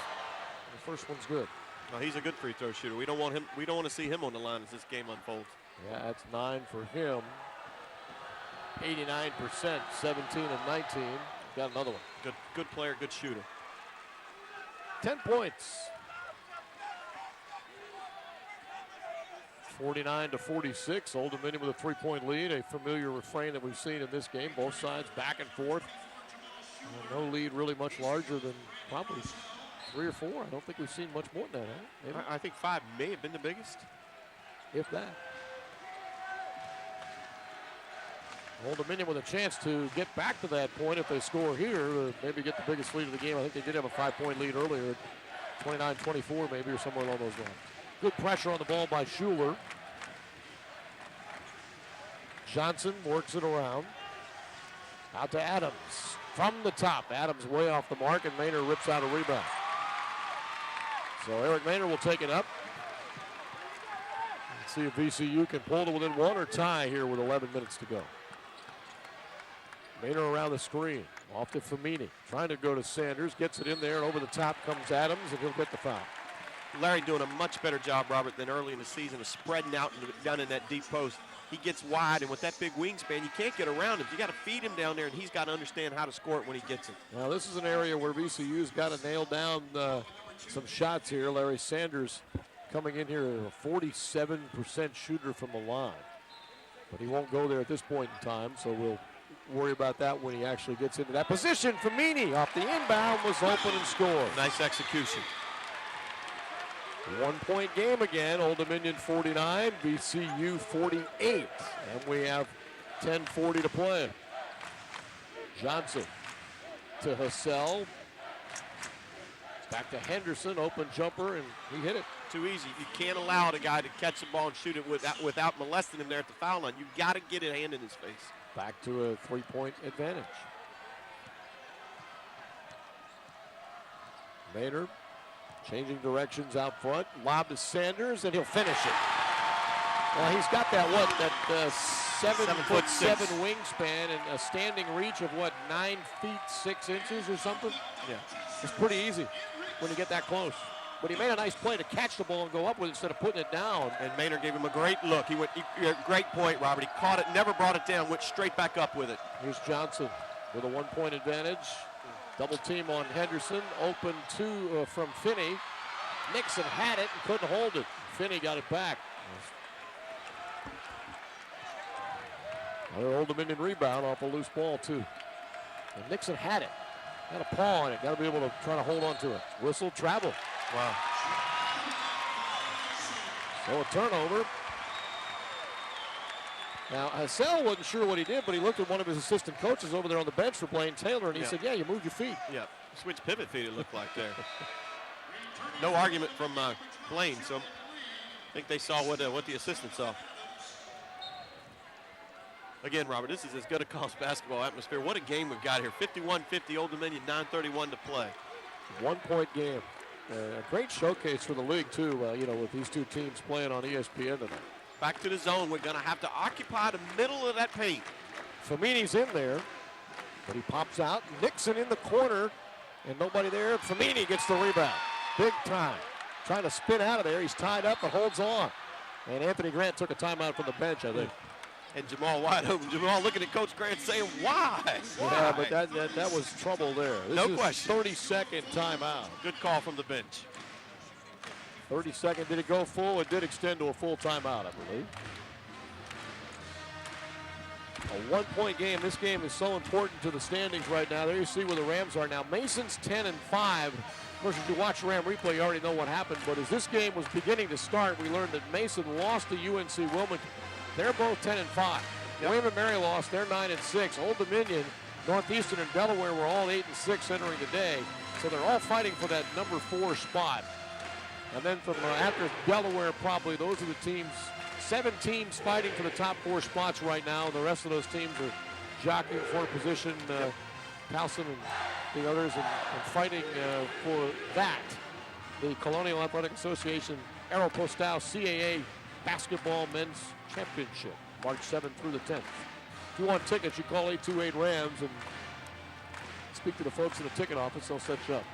The first one's good. Well, he's a good free throw shooter. We don't want to see him on the line as this game unfolds. Yeah, that's 9 for him. 89%, 17 and 19. Got another one. Good player, good shooter. 10 points. 49-46. Old Dominion with a 3-point lead. A familiar refrain that we've seen in this game. Both sides back and forth. No lead really much larger than probably 3 or 4. I don't think we've seen much more than that. Huh? Maybe. I think 5 may have been the biggest. If that. Old Dominion with a chance to get back to that point if they score here, maybe get the biggest lead of the game. I think they did have a 5-point lead earlier, 29-24 maybe, or somewhere along those lines. Good pressure on the ball by Shuler. Johnson works it around. Out to Adams from the top. Adams way off the mark, and Maynor rips out a rebound. So Eric Maynor will take it up. Let's see if VCU can pull to within 1 or tie here with 11 minutes to go. Maynor around the screen, off to Femini, trying to go to Sanders, gets it in there, and over the top comes Adams, and he'll get the foul. Larry doing a much better job, Robert, than early in the season of spreading out down in that deep post. He gets wide, and with that big wingspan, you can't get around him. You got to feed him down there, and he's got to understand how to score it when he gets it. Now, this is an area where VCU's got to nail down some shots here. Larry Sanders coming in here a 47% shooter from the line. But he won't go there at this point in time, so we'll worry about that when he actually gets into that position. Famini off the inbound was open and scored. Nice execution. 1 point game again. Old Dominion 49, VCU 48. And we have 10:40 to play. Johnson to Hassell. Back to Henderson, open jumper, and he hit it. Too easy. You can't allow the guy to catch the ball and shoot it without molesting him there at the foul line. You've got to get a hand in his face. Back to a 3-point advantage. Maynor changing directions out front. Lob to Sanders, and he'll finish it. Well, he's got that, 7'7" wingspan and a standing reach of 9 feet 6 inches or something? Yeah. It's pretty easy when you get that close. But he made a nice play to catch the ball and go up with it instead of putting it down. And Maynor gave him a great look. Great point, Robert. He caught it, never brought it down, went straight back up with it. Here's Johnson with a 1-point advantage. Double team on Henderson. Open two from Finney. Nixon had it and couldn't hold it. Finney got it back. Another Old Dominion rebound off a loose ball, too. And Nixon had it. Got a paw on it. Got to be able to try to hold on to it. Whistle, travel. Wow. So a turnover. Now, Hassell wasn't sure what he did, but he looked at one of his assistant coaches over there on the bench for Blaine Taylor, and he said, yeah, you moved your feet. Yeah, switch pivot feet it looked like there. No argument from Blaine, so I think they saw what the assistant saw. Again, Robert, this is as good a college basketball atmosphere. What a game we've got here. 51-50, Old Dominion, 9:31 to play. 1 point game. A great showcase for the league, too, with these two teams playing on ESPN tonight. Back to the zone. We're going to have to occupy the middle of that paint. Famini's in there, but he pops out. Nixon in the corner, and nobody there. Famini gets the rebound. Big time. Trying to spin out of there. He's tied up but holds on. And Anthony Grant took a timeout from the bench, I think. And Jamal wide open. Jamal looking at Coach Grant saying, why? Yeah, but that was trouble there. This is question. 30-second timeout. Good call from the bench. 30-second. Did it go full? It did extend to a full timeout, I believe. A 1 point game. This game is so important to the standings right now. There you see where the Rams are now. Mason's 10-5. Of course, if you watch the Ram replay, you already know what happened. But as this game was beginning to start, we learned that Mason lost to UNC Wilmington. They're both 10-5. Yep. William and Mary lost. They're 9-6. Old Dominion, Northeastern, and Delaware were all 8-6 entering the day. So they're all fighting for that number 4 spot. And then from after Delaware, probably those are the teams. 7 teams fighting for the top 4 spots right now. The rest of those teams are jockeying for a position. Towson and the others and fighting for that. The Colonial Athletic Association Aeropostale CAA Basketball Men's Championship, March 7th through the 10th. If you want tickets, you call 828-RAMS and speak to the folks in the ticket office. They'll set you up.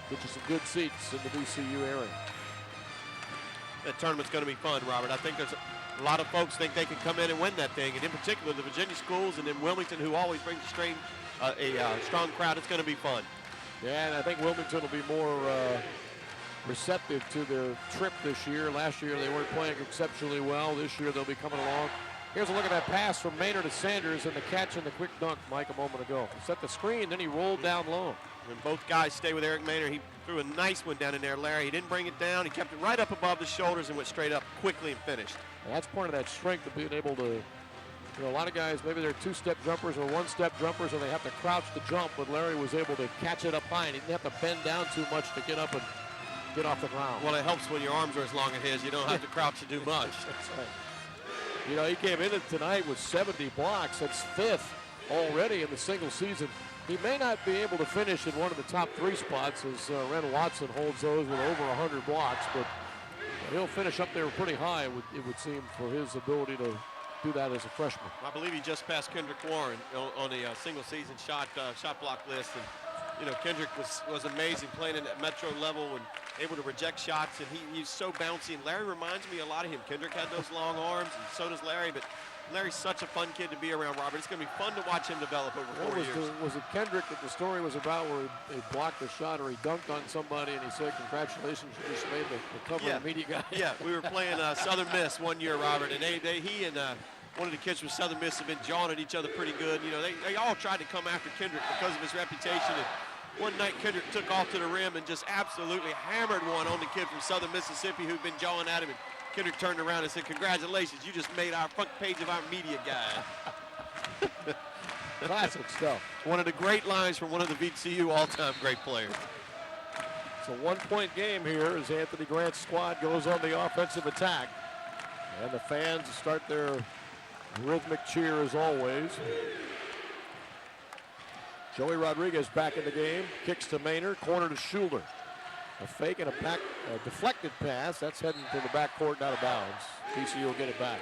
Get you some good seats in the VCU area. That tournament's going to be fun, Robert. I think there's a lot of folks think they can come in and win that thing, and in particular the Virginia schools and then Wilmington, who always brings a strong crowd. It's going to be fun. Yeah, and I think Wilmington will be more receptive to their trip this year. Last year they weren't playing exceptionally well. This year they'll be coming along. Here's a look at that pass from Maynor to Sanders and the catch and the quick dunk, Mike, a moment ago. He set the screen, then he rolled down low. When both guys stay with Eric Maynor, he threw a nice one down in there, Larry. He didn't bring it down. He kept it right up above the shoulders and went straight up quickly and finished. And that's part of that strength of being able to, a lot of guys, maybe they're 2-step jumpers or 1-step jumpers, and they have to crouch to jump, but Larry was able to catch it up high, and he didn't have to bend down too much to get up and get off the ground. Well, it helps when your arms are as long as his. You don't have to crouch to do much. That's right. He came in tonight with 70 blocks. That's 5th already in the single season. He may not be able to finish in one of the top 3 spots as Ren Watson holds those with over 100 blocks, but he'll finish up there pretty high, it would seem, for his ability to do that as a freshman. I believe he just passed Kendrick Warren on the single season shot block list. And Kendrick was amazing playing in that metro level and able to reject shots, and he's so bouncy. And Larry reminds me a lot of him. Kendrick had those long arms, and so does Larry, but Larry's such a fun kid to be around, Robert. It's going to be fun to watch him develop over 4 years. Was it Kendrick that the story was about where he blocked a shot or he dunked on somebody and he said, congratulations, you just made the cover of the media guy? Yeah, we were playing Southern Miss one year, Robert, and he and one of the kids from Southern Miss have been jawing at each other pretty good. You know, they all tried to come after Kendrick because of his reputation. And one night, Kendrick took off to the rim and just absolutely hammered one on the kid from Southern Mississippi who'd been jawing at him. And Kendrick turned around and said, congratulations, you just made our front page of our media guy. Classic stuff. One of the great lines from one of the VCU all-time great players. It's a one-point game here as Anthony Grant's squad goes on the offensive attack. And the fans start their rhythmic cheer as always. Joey Rodriguez back in the game. Kicks to Maynor, corner to Shuler. A fake and a deflected pass. That's heading to the backcourt, out of bounds. VCU will get it back.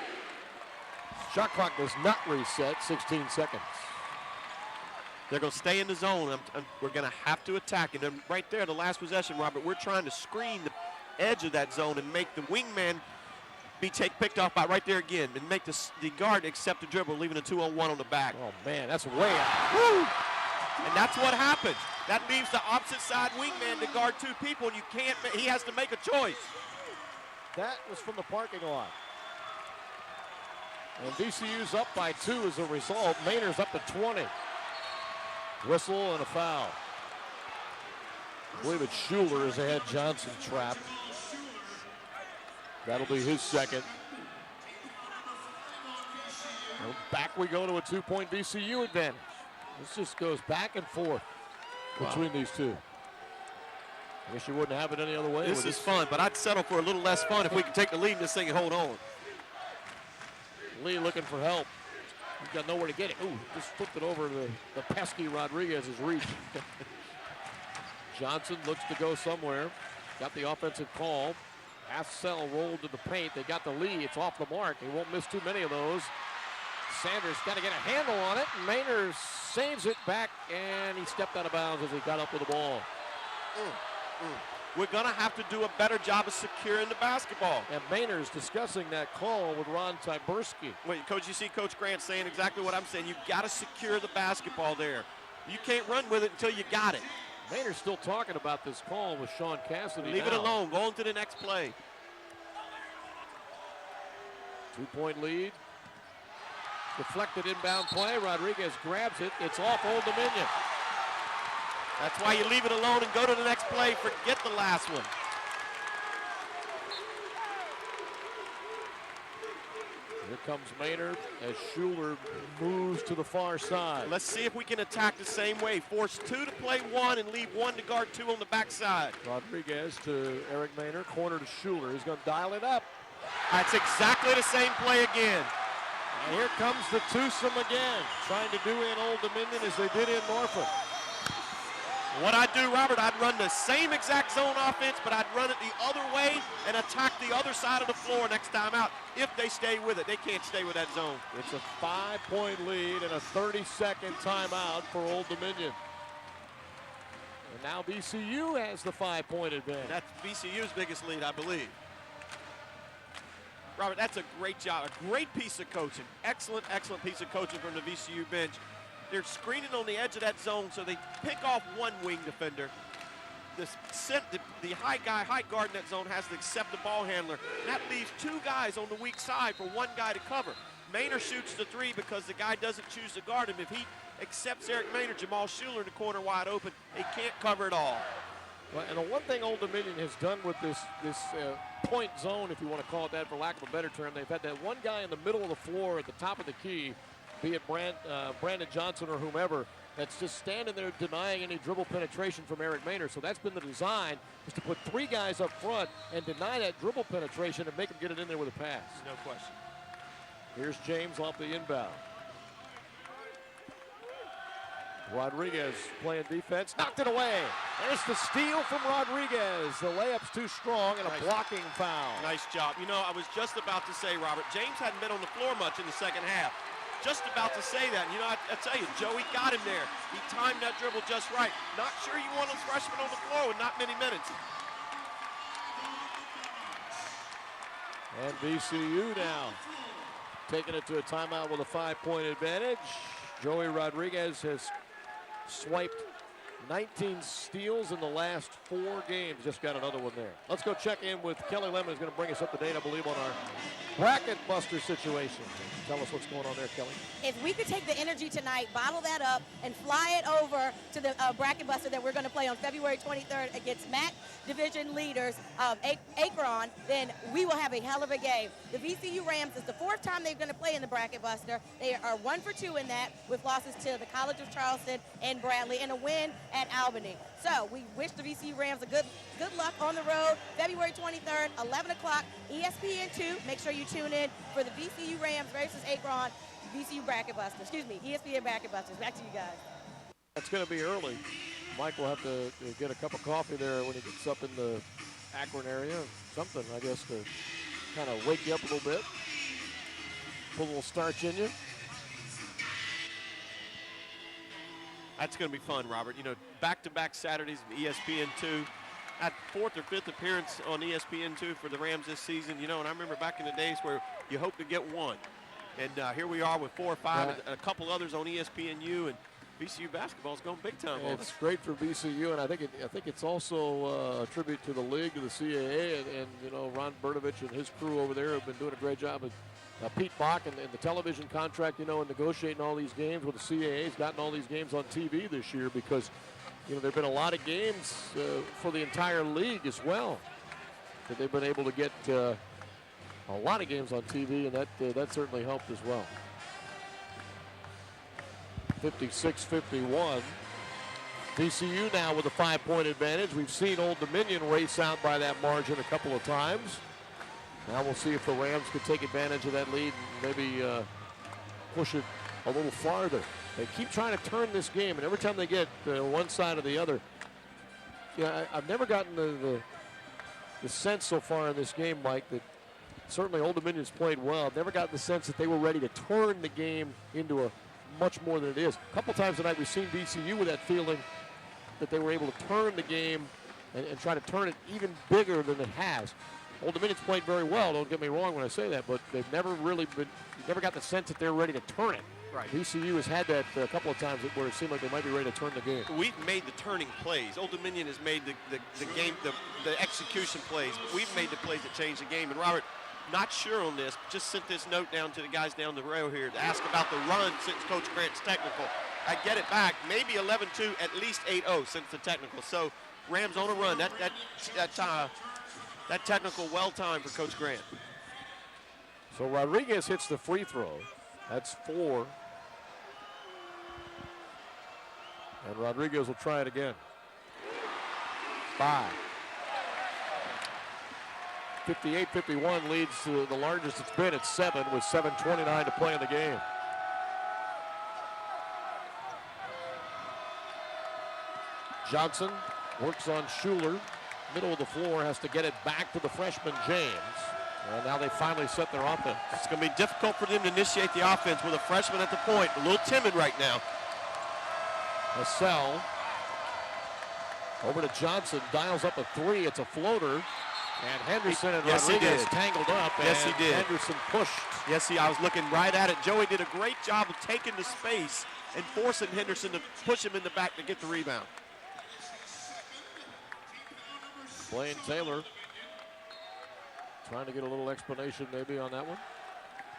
Shot clock does not reset, 16 seconds. They're going to stay in the zone. We're going to have to attack. And then right there, the last possession, Robert, we're trying to screen the edge of that zone and make the wingman be picked off by right there again and make the guard accept the dribble, leaving a 2-on-1 on the back. Oh, man, that's way out. Woo! And that's what happens. That leaves the opposite side wingman to guard two people, and he has to make a choice. That was from the parking lot. And VCU's up by 2 as a result. Maynor's up to 20. Whistle and a foul. I believe it's Shuler as they had Johnson trapped. That'll be his second. And back we go to a 2-point VCU advantage. This just goes back and forth between these two. I guess you wouldn't have it any other way. This is fun, but I'd settle for a little less fun if we could take the lead in this thing and hold on. Lee looking for help. He's got nowhere to get it. Ooh, just flipped it over to the pesky Rodriguez's reach. Johnson looks to go somewhere. Got the offensive call. Half cell rolled to the paint. They got the lead. It's off the mark. He won't miss too many of those. Sanders got to get a handle on it. Maynor saves it back, and he stepped out of bounds as he got up with the ball. We're going to have to do a better job of securing the basketball. And Maynor's discussing that call with Ron Tyburski. Wait, Coach, you see Coach Grant saying exactly what I'm saying. You've got to secure the basketball there. You can't run with it until you got it. Maynor's still talking about this call with Sean Cassidy. Leave it alone. Go on to the next play. 2-point lead. Deflected inbound play. Rodriguez grabs it. It's off Old Dominion. That's why you leave it alone and go to the next play. Forget the last one. Here comes Maynor as Shuler moves to the far side. Let's see if we can attack the same way. Force 2 to play 1 and leave 1 to guard 2 on the backside. Rodriguez to Eric Maynor, corner to Shuler. He's going to dial it up. That's exactly the same play again. And here comes the twosome again, trying to do in Old Dominion as they did in Norfolk. What I'd do, Robert, I'd run the same exact zone offense, but I'd run it the other way and attack the other side of the floor next time out if they stay with it. They can't stay with that zone. It's a 5-point lead and a 30-second timeout for Old Dominion. And now VCU has the 5-point advantage. That's VCU's biggest lead, I believe. Robert, that's a great job, a great piece of coaching. Excellent, excellent piece of coaching from the VCU bench. They're screening on the edge of that zone, so they pick off one wing defender. The high guard in that zone has to accept the ball handler. And that leaves 2 guys on the weak side for 1 guy to cover. Maynor shoots the 3 because the guy doesn't choose to guard him. If he accepts Eric Maynor, Jamal Shuler in the corner wide open, he can't cover it all. Well, and the one thing Old Dominion has done with this point zone, if you want to call it that for lack of a better term, they've had that one guy in the middle of the floor at the top of the key, be it Brandon Johnson or whomever, that's just standing there denying any dribble penetration from Eric Maynor. So that's been the design, is to put 3 guys up front and deny that dribble penetration and make them get it in there with a pass. No question. Here's James off the inbound. Rodriguez playing defense, knocked it away. There's the steal from Rodriguez. The layup's too strong and a blocking foul. Nice job. You know, I was just about to say, Robert, James hadn't been on the floor much in the second half. Just about to say that. You know, I tell you, Joey got him there. He timed that dribble just right. Not sure you want a freshman on the floor with not many minutes. And VCU now taking it to a timeout with a 5-point advantage. Joey Rodriguez has swiped 19 steals in the last 4 games. Just got another one there. Let's go check in with Kelly Lemon, who's going to bring us up to date, I believe, on our bracket buster situation. Tell us what's going on there, Kelly. If we could take the energy tonight, bottle that up, and fly it over to the bracket buster that we're going to play on February 23rd against MAC division leaders, Akron, then we will have a hell of a game. The VCU Rams is the 4th time they're going to play in the bracket buster. They are 1 for 2 in that, with losses to the College of Charleston and Bradley, and a win at Albany. So we wish the VCU Rams a good luck on the road. February 23rd, 11 o'clock, ESPN2. Make sure you tune in for the VCU Rams versus Akron VCU Bracket Busters. Excuse me, ESPN Bracket Busters. Back to you guys. That's going to be early. Mike will have to get a cup of coffee there when he gets up in the Akron area. Something, I guess, to kind of wake you up a little bit. Put a little starch in you. That's going to be fun, Robert. You know, back-to-back Saturdays of ESPN2. That 4th or 5th appearance on ESPN2 for the Rams this season. You know, and I remember back in the days where you hoped to get one. And here we are with 4 or 5, and a couple others on ESPNU, and VCU basketball is going big time. It's great for VCU, and I think it's also a tribute to the league, to the CAA, and you know, Ron Bertovich and his crew over there have been doing a great job. Pete Bach and the television contract, you know, and negotiating all these games with the CAA. Has gotten all these games on TV this year because, you know, there have been a lot of games for the entire league as well that they've been able to get a lot of games on TV, and that certainly helped as well. 56-51. VCU now with a 5-point advantage. We've seen Old Dominion race out by that margin a couple of times. Now we'll see if the Rams could take advantage of that lead and maybe push it a little farther. They keep trying to turn this game, and every time they get one side or the other, I've never gotten the sense so far in this game, Mike, that certainly Old Dominion's played well. I've never gotten the sense that they were ready to turn the game into a much more than it is. A couple times tonight we've seen VCU with that feeling that they were able to turn the game and try to turn it even bigger than it has. Old Dominion's played very well, don't get me wrong when I say that, but they've never really been, never got the sense that they're ready to turn it. Right. VCU has had that a couple of times where it seemed like they might be ready to turn the game. We've made the turning plays. Old Dominion has made the game, the execution plays. But we've made the plays that change the game. And Robert, not sure on this, just sent this note down to the guys down the row here to ask about the run since Coach Grant's technical. I get it back, maybe 11-2, at least 8-0 since the technical. So Rams on a run. That technical well-timed for Coach Grant. So Rodriguez hits the free throw. That's 4. And Rodriguez will try it again. 5. 58-51 leads to the largest it's been at 7 with 7:29 to play in the game. Johnson works on Shuler. Middle of the floor, has to get it back to the freshman James. And now they finally set their offense. It's going to be difficult for them to initiate the offense with a freshman at the point. A little timid right now. Hassell over to Johnson, dials up a 3. It's a floater. And Henderson and Rodriguez tangled up. Yes, and he did. Henderson pushed. Yes, I was looking right at it. Joey did a great job of taking the space and forcing Henderson to push him in the back to get the rebound. Blaine Taylor trying to get a little explanation maybe on that one.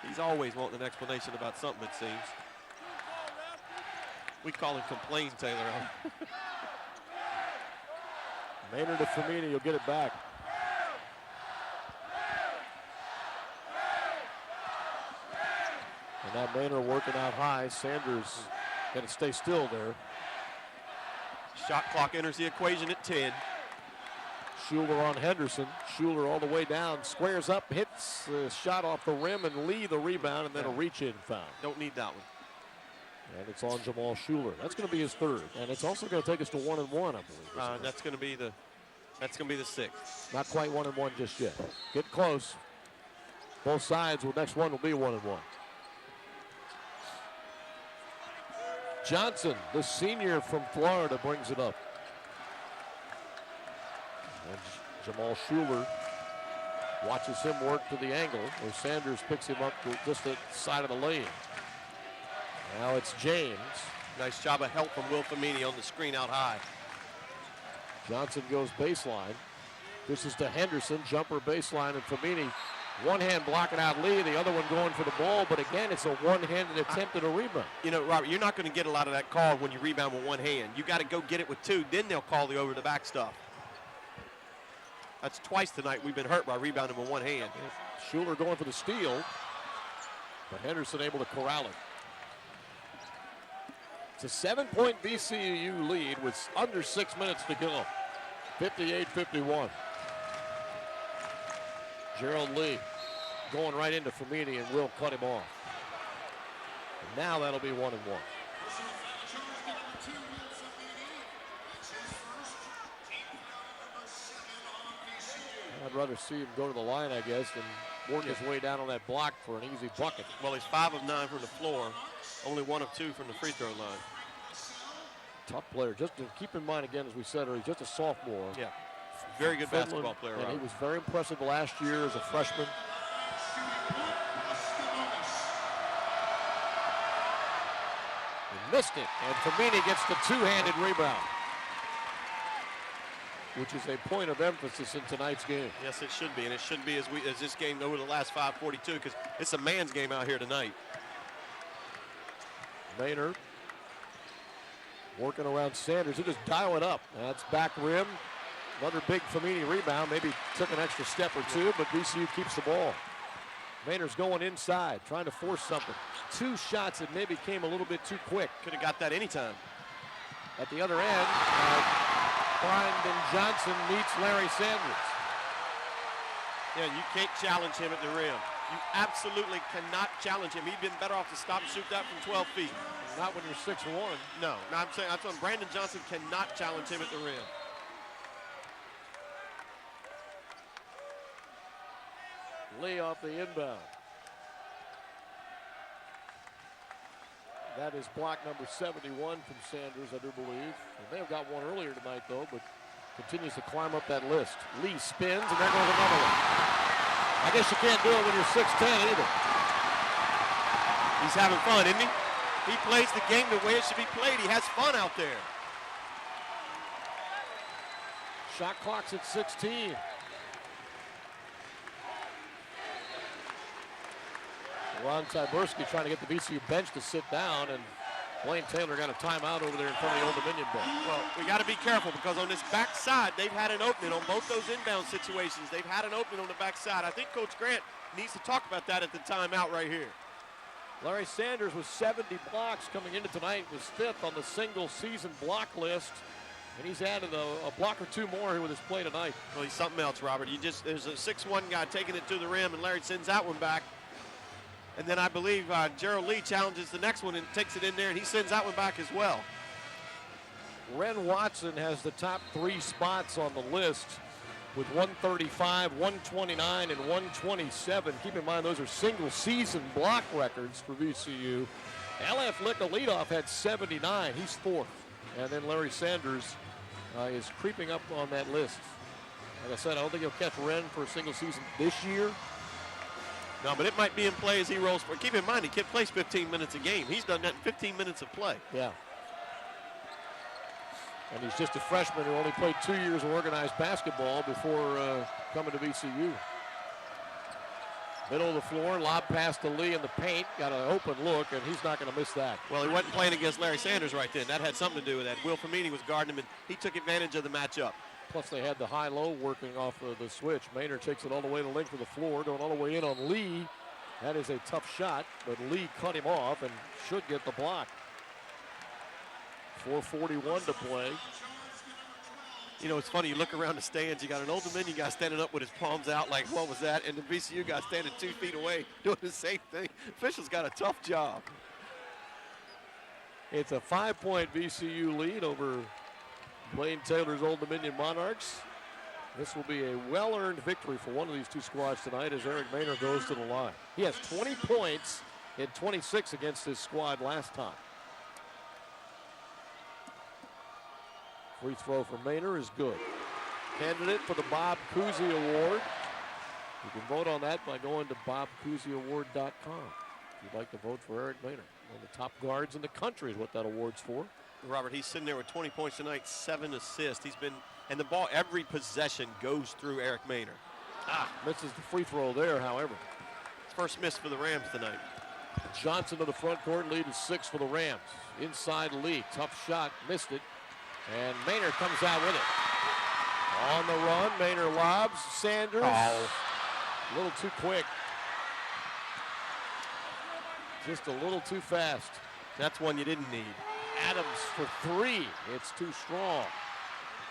He's always wanting an explanation about something, it seems. We call him Complain Taylor. Maynor to Femini, you'll get it back. And now Maynor working out high. Sanders going to stay still there. Shot clock enters the equation at 10. Shuler on Henderson. Shuler all the way down, squares up, hits the shot off the rim, and Lee the rebound, and then a reach-in foul. Don't need that one. And it's on Jamal Shuler. That's going to be his 3rd, and it's also going to take us to 1-1, I believe. That's going to be the 6th. Not quite 1-1 just yet. Get close. Both sides. The next one will be 1-1. Johnson, the senior from Florida, brings it up. And Jamal Shuler Watches him work to the angle where Sanders picks him up to just the side of the lane. Now it's James. Nice job of help from Will Famini on the screen out high. Johnson goes baseline. This is to Henderson, jumper baseline, and Famini. One hand blocking out Lee, the other one going for the ball, but again, it's a one-handed attempt at a rebound. You know, Robert, you're not going to get a lot of that call when you rebound with one hand. You got to go get it with two, then they'll call the over-the-back stuff. That's twice tonight we've been hurt by rebounding with one hand. Shuler going for the steal, but Henderson able to corral it. It's a 7-point VCU lead with under 6 minutes to go. 58-51. Gerald Lee going right into Famini and will cut him off. And now that'll be 1-1. I'd rather see him go to the line, I guess, than work his way down on that block for an easy bucket. Well, he's 5 of 9 from the floor, only 1 of 2 from the free throw line. Tough player. Just to keep in mind again, as we said, he's just a sophomore. Yeah, very good basketball player. And he was very impressive last year as a freshman. He missed it, and Famini gets the two-handed rebound, which is a point of emphasis in tonight's game. Yes, it should be, and it should be as this game over the last 5:42, because it's a man's game out here tonight. Maynor working around Sanders. He just dial it up. That's back rim. Another big Famini rebound. Maybe took an extra step or two, but VCU keeps the ball.Maynor's going inside, trying to force something. 2 shots that maybe came a little bit too quick. Could have got that anytime. At the other end, Brandon Johnson meets Larry Sanders. Yeah, you can't challenge him at the rim. You absolutely cannot challenge him. He'd been better off to stop and shoot that from 12 feet. Not when you're 6'1". No, I'm saying that's on Brandon Johnson cannot challenge him at the rim. Lee off the inbound. That is block number 71 from Sanders, I do believe. They may have got one earlier tonight, though, but continues to climb up that list. Lee spins, and there goes another one. I guess you can't do it when you're 6'10" either. He's having fun, isn't he? He plays the game the way it should be played. He has fun out there. Shot clock's at 16. Ron Tyberski trying to get the VCU bench to sit down, and Blaine Taylor got a timeout over there in front of the Old Dominion bench. Well, we got to be careful because on this backside, they've had an opening on both those inbound situations. They've had an opening on the backside. I think Coach Grant needs to talk about that at the timeout right here. Larry Sanders with 70 blocks coming into tonight, was 5th on the single season block list. And he's added a block or 2 more here with his play tonight. Well, he's something else, Robert. There's a 6'1" guy taking it to the rim, and Larry sends that one back. And then I believe Gerald Lee challenges the next one and takes it in there, and he sends that one back as well. Ren Watson has the top 3 spots on the list with 135, 129, and 127. Keep in mind, those are single-season block records for VCU. LF Lick, a leadoff, had 79. He's 4th. And then Larry Sanders is creeping up on that list. Like I said, I don't think he'll catch Ren for a single season this year. No, but it might be in play as he rolls. But keep in mind, he plays 15 minutes a game. He's done that in 15 minutes of play. Yeah. And he's just a freshman who only played 2 years of organized basketball before coming to VCU. Middle of the floor, lob pass to Lee in the paint. Got an open look, and he's not going to miss that. Well, he wasn't playing against Larry Sanders right then. That had something to do with that. Will Famini was guarding him, and he took advantage of the matchup. Plus, they had the high-low working off of the switch. Maynor takes it all the way to the length of the floor, going all the way in on Lee. That is a tough shot, but Lee cut him off and should get the block. 4:41 to play. You know, it's funny, you look around the stands, you got an Old Dominion guy standing up with his palms out like, what was that? And the VCU guy standing 2 feet away doing the same thing. Officials got a tough job. It's a 5-point VCU lead over Blaine Taylor's Old Dominion Monarchs. This will be a well-earned victory for one of these 2 squads tonight as Eric Maynor goes to the line. He has 20 points in 26 against his squad last time. Free throw for Maynor is good. Candidate for the Bob Cousy Award. You can vote on that by going to bobcousyaward.com. If you'd like to vote for Eric Maynor. One of the top guards in the country is what that award's for. Robert, he's sitting there with 20 points tonight, 7 assists. He's been, and the ball, every possession goes through Eric Maynor. Misses the free throw there, however. First miss for the Rams tonight. Johnson to the front court, lead is 6 for the Rams. Inside Lee, tough shot, missed it. And Maynor comes out with it. On the run, Maynor lobs, Sanders. A little too quick. Just a little too fast. That's one you didn't need. Adams for 3, it's too strong.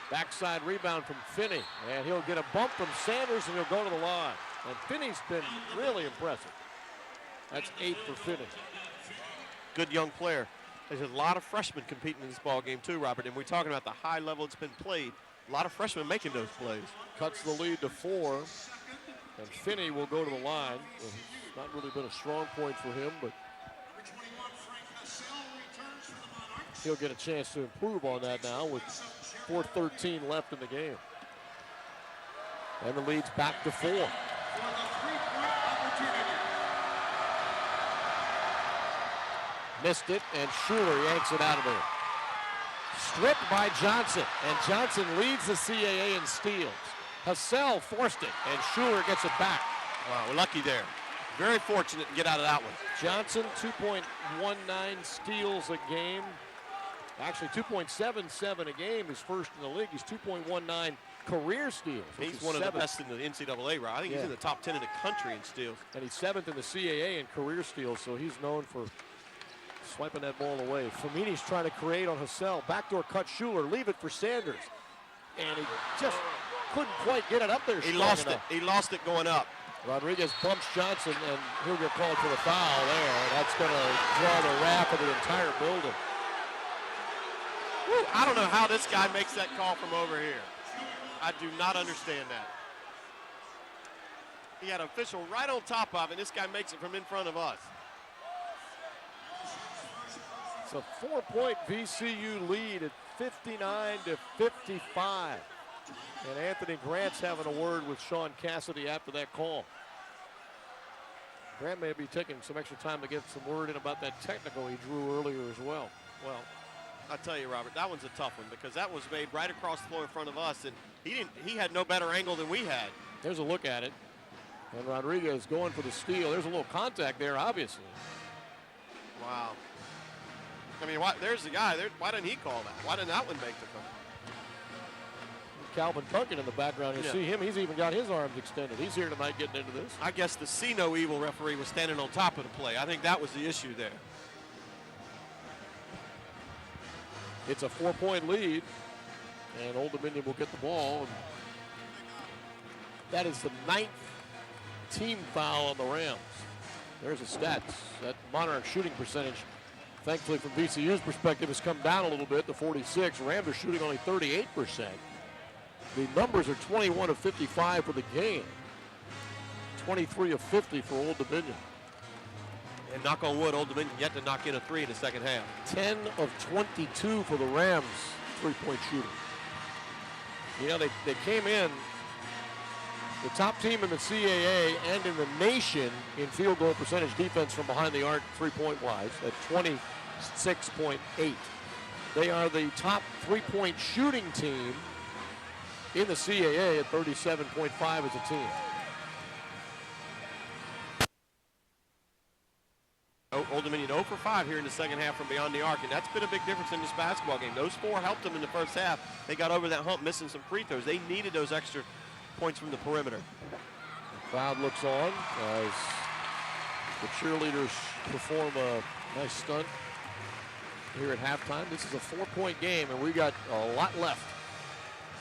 Backside rebound from Finney, and he'll get a bump from Sanders, and he'll go to the line. And Finney's been really impressive. That's 8 for Finney. Good young player. There's a lot of freshmen competing in this ball game too, Robert, and we're talking about the high level it's been played. A lot of freshmen making those plays. Cuts the lead to 4, and Finney will go to the line. Well, it's not really been a strong point for him, but he'll get a chance to improve on that now with 4:13 left in the game. And the lead's back to 4. Missed it, and Shuler yanks it out of there. Stripped by Johnson, and Johnson leads the CAA in steals. Hassell forced it, and Shuler gets it back. Wow, we're lucky there. Very fortunate to get out of that one. Johnson, 2.19 steals a game. Actually, 2.77 a game, his first in the league. He's 2.19 career steals. He's one of the best in the NCAA, right? I think he's in the top 10 in the country in steals. And he's 7th in the CAA in career steals, so he's known for swiping that ball away. Flamini's trying to create on Hassell. Backdoor cut Shuler, leave it for Sanders. And he just couldn't quite get it up there. He lost it. He lost it going up. Rodriguez bumps Johnson, and he'll get called for the foul there. And that's going to draw the wrath of the entire building. Woo, I don't know how this guy makes that call from over here. I do not understand that. He had an official right on top of it, and this guy makes it from in front of us. It's a 4-point VCU lead at 59-55. And Anthony Grant's having a word with Sean Cassidy after that call. Grant may be taking some extra time to get some word in about that technical he drew earlier as well. Well, I tell you, Robert, that one's a tough one because that was made right across the floor in front of us, and he had no better angle than we had. There's a look at it. And Rodriguez going for the steal. There's a little contact there, obviously. Wow. I mean, there's the guy. Why didn't he call that? Why didn't that one make the call? Calvin Duncan in the background. You see him. He's even got his arms extended. He's here tonight getting into this. I guess the see no evil referee was standing on top of the play. I think that was the issue there. It's a 4-point lead, and Old Dominion will get the ball. And that is the 9th team foul on the Rams. There's the stats. That Monarch shooting percentage, thankfully from VCU's perspective, has come down a little bit to 46. Rams are shooting only 38%. The numbers are 21 of 55 for the game. 23 of 50 for Old Dominion. And knock on wood, Old Dominion yet to knock in a 3 in the second half. 10 of 22 for the Rams three-point shooting. You know, they came in the top team in the CAA and in the nation in field goal percentage defense from behind the arc three-point wise at 26.8. They are the top three-point shooting team in the CAA at 37.5 as a team. Old Dominion 0 for 5 here in the second half from beyond the arc, and that's been a big difference in this basketball game. Those 4 helped them in the first half. They got over that hump, missing some free throws. They needed those extra points from the perimeter. The crowd looks on as the cheerleaders perform a nice stunt here at halftime. This is a 4-point game, and we got a lot left.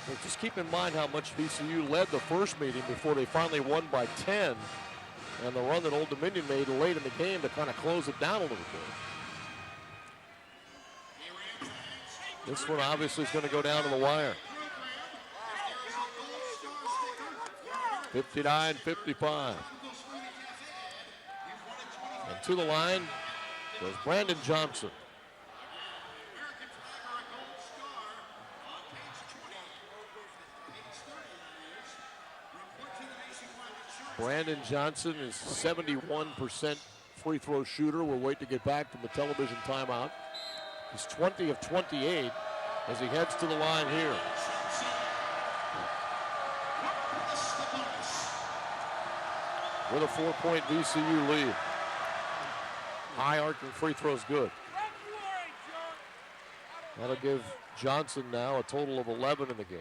But just keep in mind how much VCU led the first meeting before they finally won by 10. And the run that Old Dominion made late in the game to kind of close it down a little bit. This one obviously is going to go down to the wire. 59-55. And to the line goes Brandon Johnson. Brandon Johnson is 71% free throw shooter. We'll wait to get back from the television timeout. He's 20 of 28 as he heads to the line here. With a 4-point VCU lead. High arcing free throws good. That'll give Johnson now a total of 11 in the game.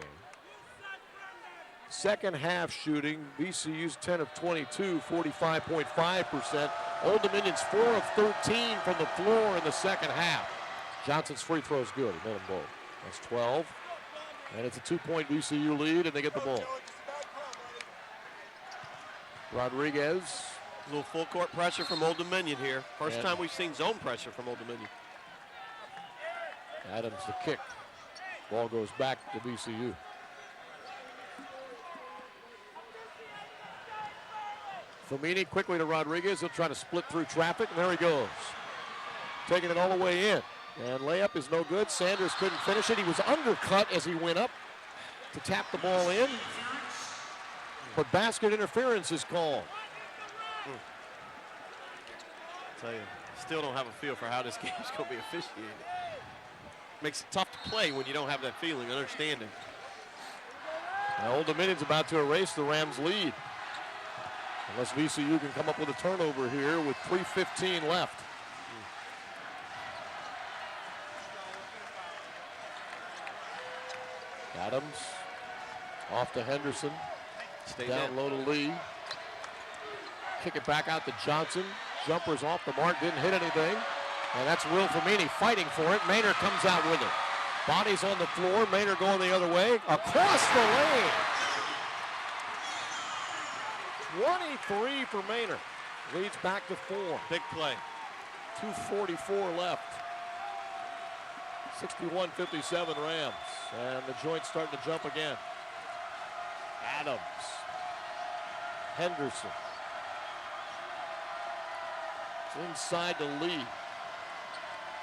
Second half shooting, VCU's 10 of 22, 45.5%. Old Dominion's 4 of 13 from the floor in the second half. Johnson's free throw's good. He made them both. That's 12. And it's a 2-point VCU lead, and they get the ball. Rodriguez. A little full court pressure from Old Dominion here. First time we've seen zone pressure from Old Dominion. Adams the kick. Ball goes back to VCU. Fomini quickly to Rodriguez. He'll try to split through traffic, and there he goes. Taking it all the way in. And layup is no good. Sanders couldn't finish it. He was undercut as he went up to tap the ball in. But basket interference is called. I tell you, still don't have a feel for how this game is going to be officiated. Makes it tough to play when you don't have that feeling, understanding. Now Old Dominion's about to erase the Rams' lead. Unless VCU can come up with a turnover here with 3:15 left. Adams off to Henderson. Stay down down low to Lee. Kick it back out to Johnson. Jumper's off the mark, didn't hit anything. And that's Will Fomini fighting for it. Maynor comes out with it. Bodies on the floor. Maynor going the other way. Across the lane. 23 for Maynor. Leads back to 4. Big play. 2:44 left. 61-57 Rams. And the joint's starting to jump again. Adams. Henderson. It's inside to Lee.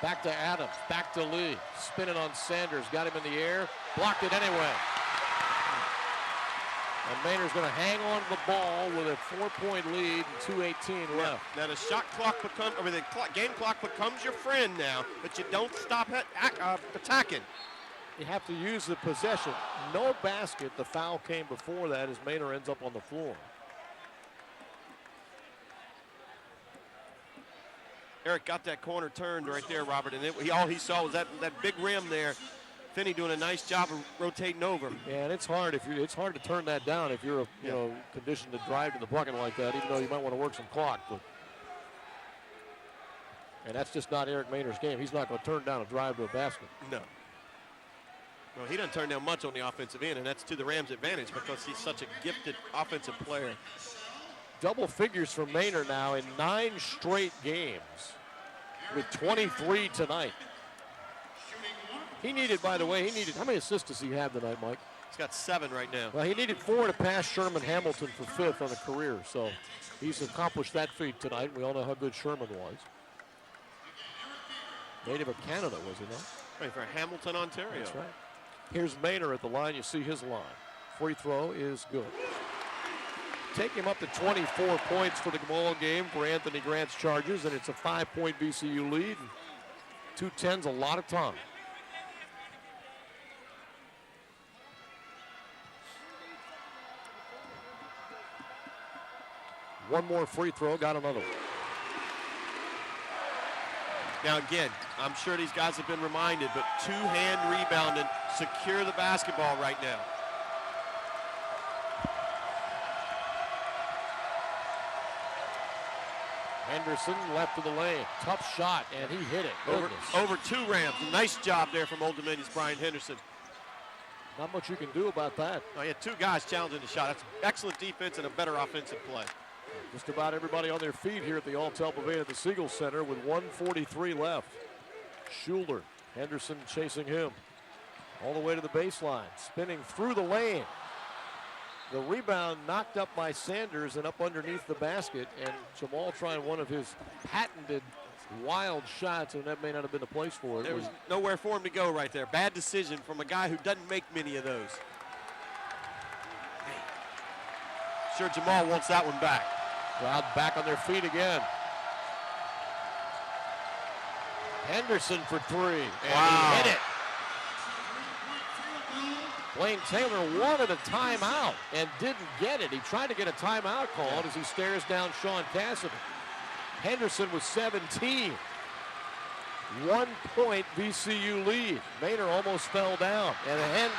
Back to Adams. Back to Lee. Spinning on Sanders. Got him in the air. Blocked it anyway. And Maynor's going to hang on to the ball with a 4-point lead and 2:18 left. Now the shot clock becomes, or the game clock becomes your friend now, but you don't stop attacking. You have to use the possession. No basket. The foul came before that as Maynor ends up on the floor. Eric got that corner turned right there, Robert, and all he saw was that big rim there. Finney doing a nice job of rotating over. Yeah, and it's hard it's hard to turn that down if you're conditioned to drive to the bucket like that, even though you might want to work some clock. And that's just not Eric Maynor's game. He's not going to turn down a drive to a basket. No. Well, he doesn't turn down much on the offensive end, and that's to the Rams' advantage because he's such a gifted offensive player. Double figures for Maynor now in 9 straight games with 23 tonight. He needed, by the way, how many assists does he have tonight, Mike? He's got 7 right now. Well, he needed 4 to pass Sherman Hamilton for 5th on the career, so he's accomplished that feat tonight. We all know how good Sherman was. Native of Canada, was he not? Right, for Hamilton, Ontario. That's right. Here's Maynor at the line. You see his line. Free throw is good. Take him up to 24 points for the ball game for Anthony Grant's Chargers, and it's a 5-point VCU lead. 2:10's a lot of time. One more free throw, got another one. Now again, I'm sure these guys have been reminded, but two-hand rebounding, secure the basketball right now. Henderson left of the lane. Tough shot, and he hit it. Over 2 Rams. Nice job there from Old Dominion's Brian Henderson. Not much you can do about that. Oh, yeah, 2 guys challenging the shot. That's excellent defense and a better offensive play. Just about everybody on their feet here at the All-Tel Pavilion at the Siegel Center with 1:43 left. Shuler, Henderson chasing him all the way to the baseline, spinning through the lane. The rebound knocked up by Sanders and up underneath the basket, and Jamal trying one of his patented wild shots, and that may not have been the place for it. There was nowhere for him to go right there. Bad decision from a guy who doesn't make many of those. Sure, Jamal wants that one back. Crowd back on their feet again. Henderson for three. And he hit it. Blaine Taylor wanted a timeout and didn't get it. He tried to get a timeout called as he stares down Sean Cassidy. Henderson was 17. 1 point VCU lead. Maynor almost fell down. And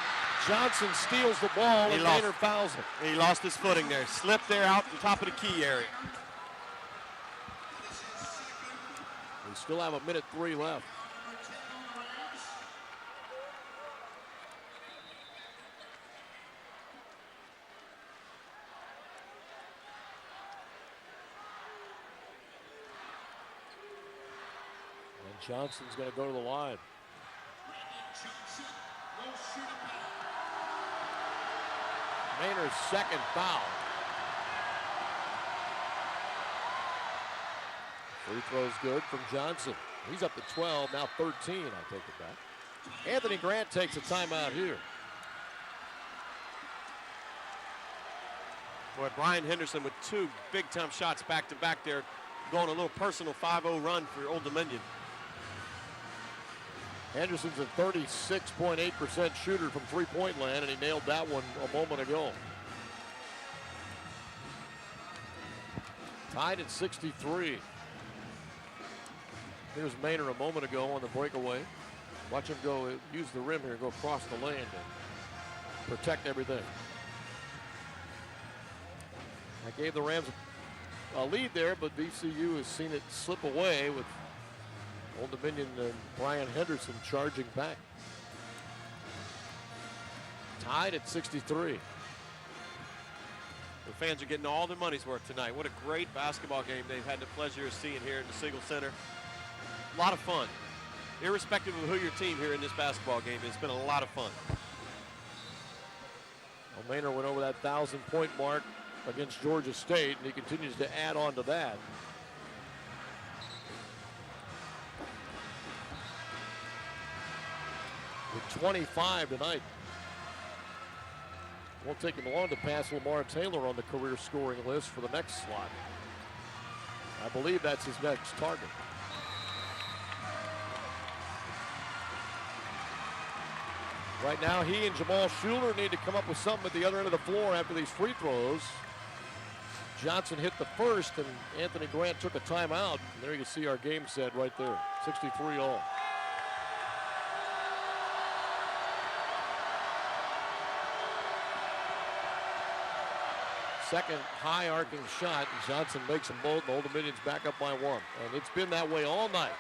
Johnson steals the ball and Maynor fouls him. He lost his footing there. Slipped there out the top of the key area. We still have 1:03 left. And Johnson's going to go to the line. Maynor's second foul. Free throw's good from Johnson. He's up to 12, now 13, I take it back. Anthony Grant takes a timeout here. Boy, Brian Henderson with 2 big-time shots back-to-back there, going a little personal 5-0 run for Old Dominion. Henderson's a 36.8% shooter from three-point land, and he nailed that one a moment ago. Tied at 63. Here's Maynor a moment ago on the breakaway. Watch him go, use the rim here, go across the lane and protect everything. I gave the Rams a lead there, but VCU has seen it slip away with Old Dominion and Brian Henderson charging back. Tied at 63. The fans are getting all their money's worth tonight. What a great basketball game they've had the pleasure of seeing here in the Siegel Center. A lot of fun. Irrespective of who your team here in this basketball game, it's been a lot of fun. Well, Maynor went over that 1,000-point mark against Georgia State, and he continues to add on to that. With 25 tonight. Won't take him long to pass Lamar Taylor on the career scoring list for the next slot. I believe that's his next target. Right now, he and Jamal Shuler need to come up with something at the other end of the floor after these free throws. Johnson hit the first, and Anthony Grant took a timeout. And there you can see our game set right there, 63 all. Second high arcing shot, and Johnson makes them both, and Old Dominion's back up by 1. And it's been that way all night.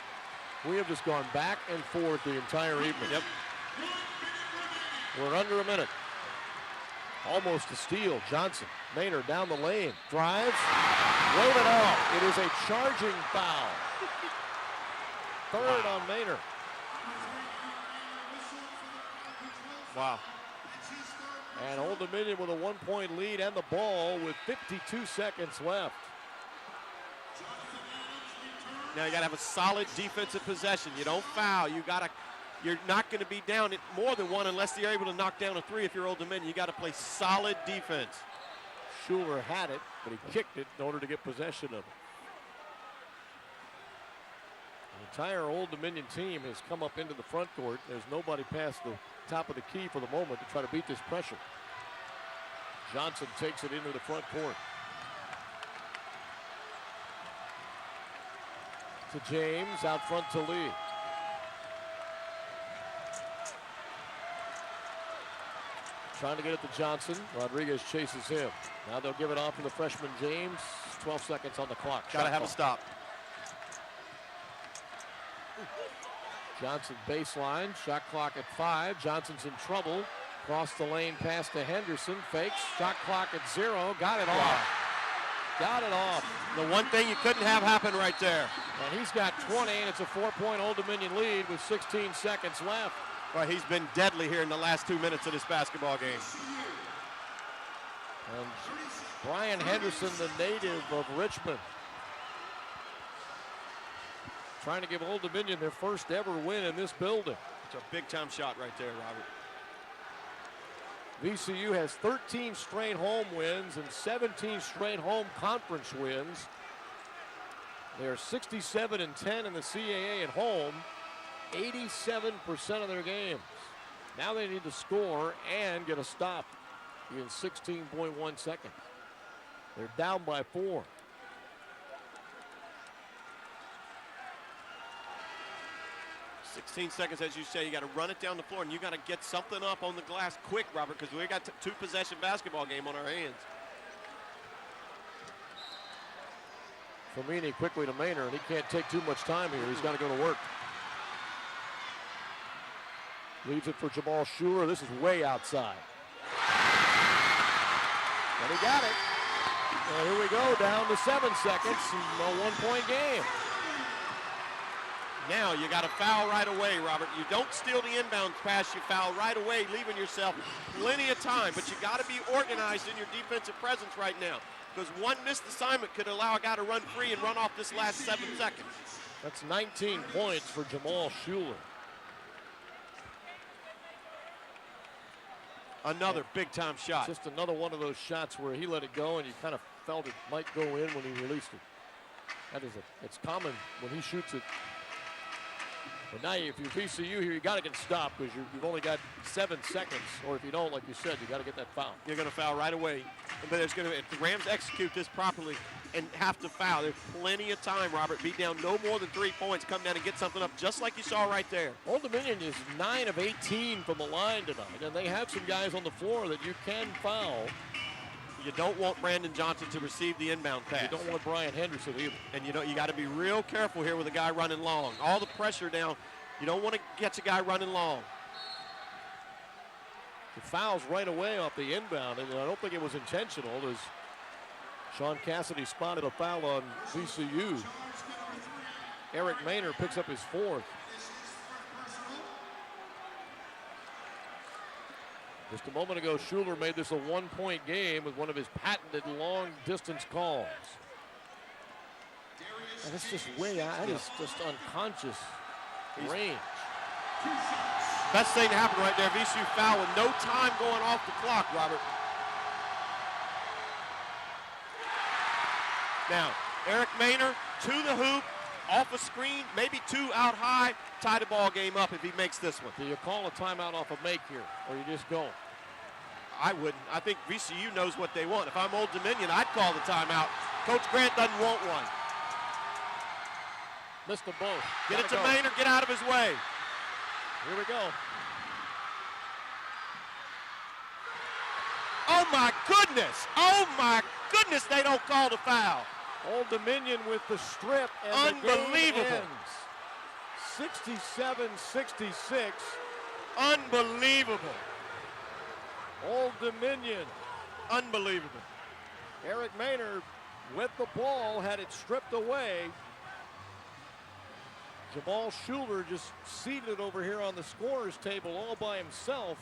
We have just gone back and forth the entire evening. Yep. We're under a minute. Almost a steal. Johnson, Maynor down the lane, drives, wave it off. It is a charging foul. Third on Maynor. Wow. And Old Dominion with a 1-point lead and the ball with 52 seconds left. Now you got to have a solid defensive possession. You don't foul. You're not going to be down at more than 1 unless you're able to knock down a 3 if you're Old Dominion. You got to play solid defense. Shuler had it, but he kicked it in order to get possession of it. The entire Old Dominion team has come up into the front court. There's nobody past the top of the key for the moment to try to beat this pressure. Johnson takes it into the front court. To James, out front to Lee. Trying to get it to Johnson. Rodriguez chases him. Now they'll give it off to the freshman James. 12 seconds on the clock. Got to have a stop. Johnson baseline. Shot clock at 5. Johnson's in trouble. Cross the lane pass to Henderson. Fakes. Shot clock at 0. Got it off. Got it off. The one thing you couldn't have happen right there. And he's got 20, and it's a 4-point Old Dominion lead with 16 seconds left. Well, he's been deadly here in the last 2 minutes of this basketball game. And Brian Henderson, the native of Richmond, trying to give Old Dominion their first ever win in this building. It's a big-time shot right there, Robert. VCU has 13 straight home wins and 17 straight home conference wins. They are 67-10 in the CAA at home, 87% of their games. Now they need to score and get a stop in 16.1 seconds. They're down by 4. Seconds, as you say, you got to run it down the floor, and you got to get something up on the glass quick, Robert, because we got two possession basketball game on our hands. Famini quickly to Maynor, and he can't take too much time here. He's got to go to work. Leaves it for Jamal Shuler. This is way outside. And he got it. And here we go, down to 7 seconds, a 1-point game. Now you got to foul right away, Robert. You don't steal the inbound pass, you foul right away, leaving yourself plenty of time. But you got to be organized in your defensive presence right now, because one missed assignment could allow a guy to run free and run off this last 7 seconds. That's 19 points for Jamal Shuler. Another big-time shot. Just another one of those shots where he let it go, and you kind of felt it might go in when he released it. It's common when he shoots it. But now if you're VCU here, you got to get stopped because you've only got 7 seconds. Or if you don't, like you said, you got to get that foul. You're going to foul right away. But if the Rams execute this properly and have to foul, there's plenty of time, Robert. Be down no more than 3 points. Come down and get something up just like you saw right there. Old Dominion is 9 of 18 from the line tonight, and they have some guys on the floor that you can foul. You don't want Brandon Johnson to receive the inbound pass. You don't want Brian Henderson either. And you got to be real careful here with a guy running long. All the pressure down. You don't want to catch a guy running long. The foul's right away off the inbound, and I don't think it was intentional, as Sean Cassidy spotted a foul on VCU. Eric Maynor picks up his 4th. Just a moment ago, Shuler made this a 1-point game with one of his patented long-distance calls. And it's just way out. That is just unconscious range. Best thing to happen right there, VCU foul with no time going off the clock, Robert. Now, Eric Maynor to the hoop, off a screen, maybe 2 out high, tie the ball game up if he makes this one. Do you call a timeout off a make here, or you just go? I wouldn't. I think VCU knows what they want. If I'm Old Dominion, I'd call the timeout. Coach Grant doesn't want one. Missed them both. Get it to Maynor, get out of his way. Here we go. Oh my goodness! Oh my goodness, they don't call the foul. Old Dominion with the strip, and unbelievable. The game ends 67-66. Unbelievable. Old Dominion. Unbelievable. Eric Maynor with the ball, had it stripped away. Jamal Shuler just seated over here on the scorer's table all by himself.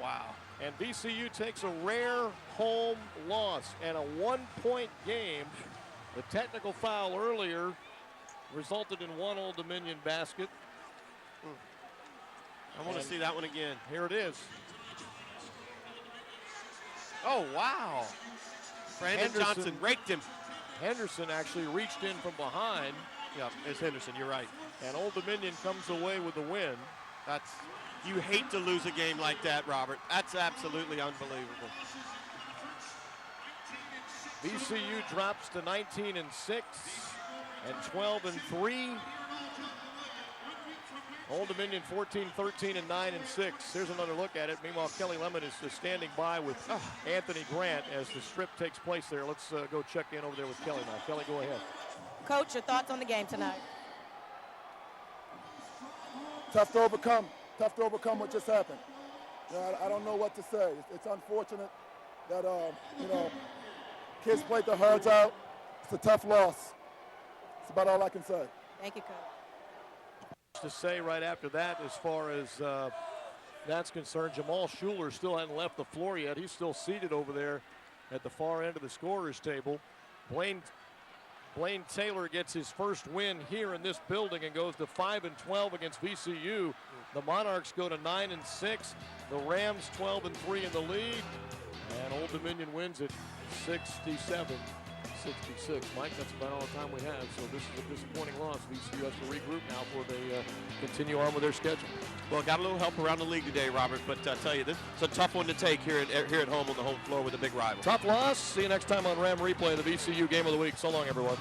Wow. And VCU takes a rare home loss and a 1-point game. The technical foul earlier resulted in 1 Old Dominion basket. I want to see that one again. Here it is. Oh, wow. Brandon Johnson raked him. Henderson actually reached in from behind. Yeah, it's Henderson, you're right. And Old Dominion comes away with the win. You hate to lose a game like that, Robert. That's absolutely unbelievable. VCU drops to 19-6 and 12-3. Old Dominion 14-13 and 9-6. Here's another look at it. Meanwhile, Kelly Lemon is just standing by with Anthony Grant as the strip takes place there. Let's go check in over there with Kelly now. Kelly, go ahead. Coach, your thoughts on the game tonight? Tough to overcome. Tough to overcome what just happened. I don't know what to say. It's unfortunate that, kids played their hearts out. It's a tough loss. That's about all I can say. Thank you, Coach. To say right after that, as far as that's concerned, Jamal Shuler still hadn't left the floor yet. He's still seated over there at the far end of the scorer's table. Blaine Taylor gets his first win here in this building and goes to 5-12 against VCU. The Monarchs go to 9-6. The Rams 12-3 in the lead. And Old Dominion wins it 67-66. Mike, that's about all the time we have. So this is a disappointing loss. VCU has to regroup now before they continue on with their schedule. Well, got a little help around the league today, Robert, but I tell you, this is a tough one to take here at home on the home floor with a big rival. Tough loss. See you next time on Ram Replay, the VCU Game of the Week. So long, everyone.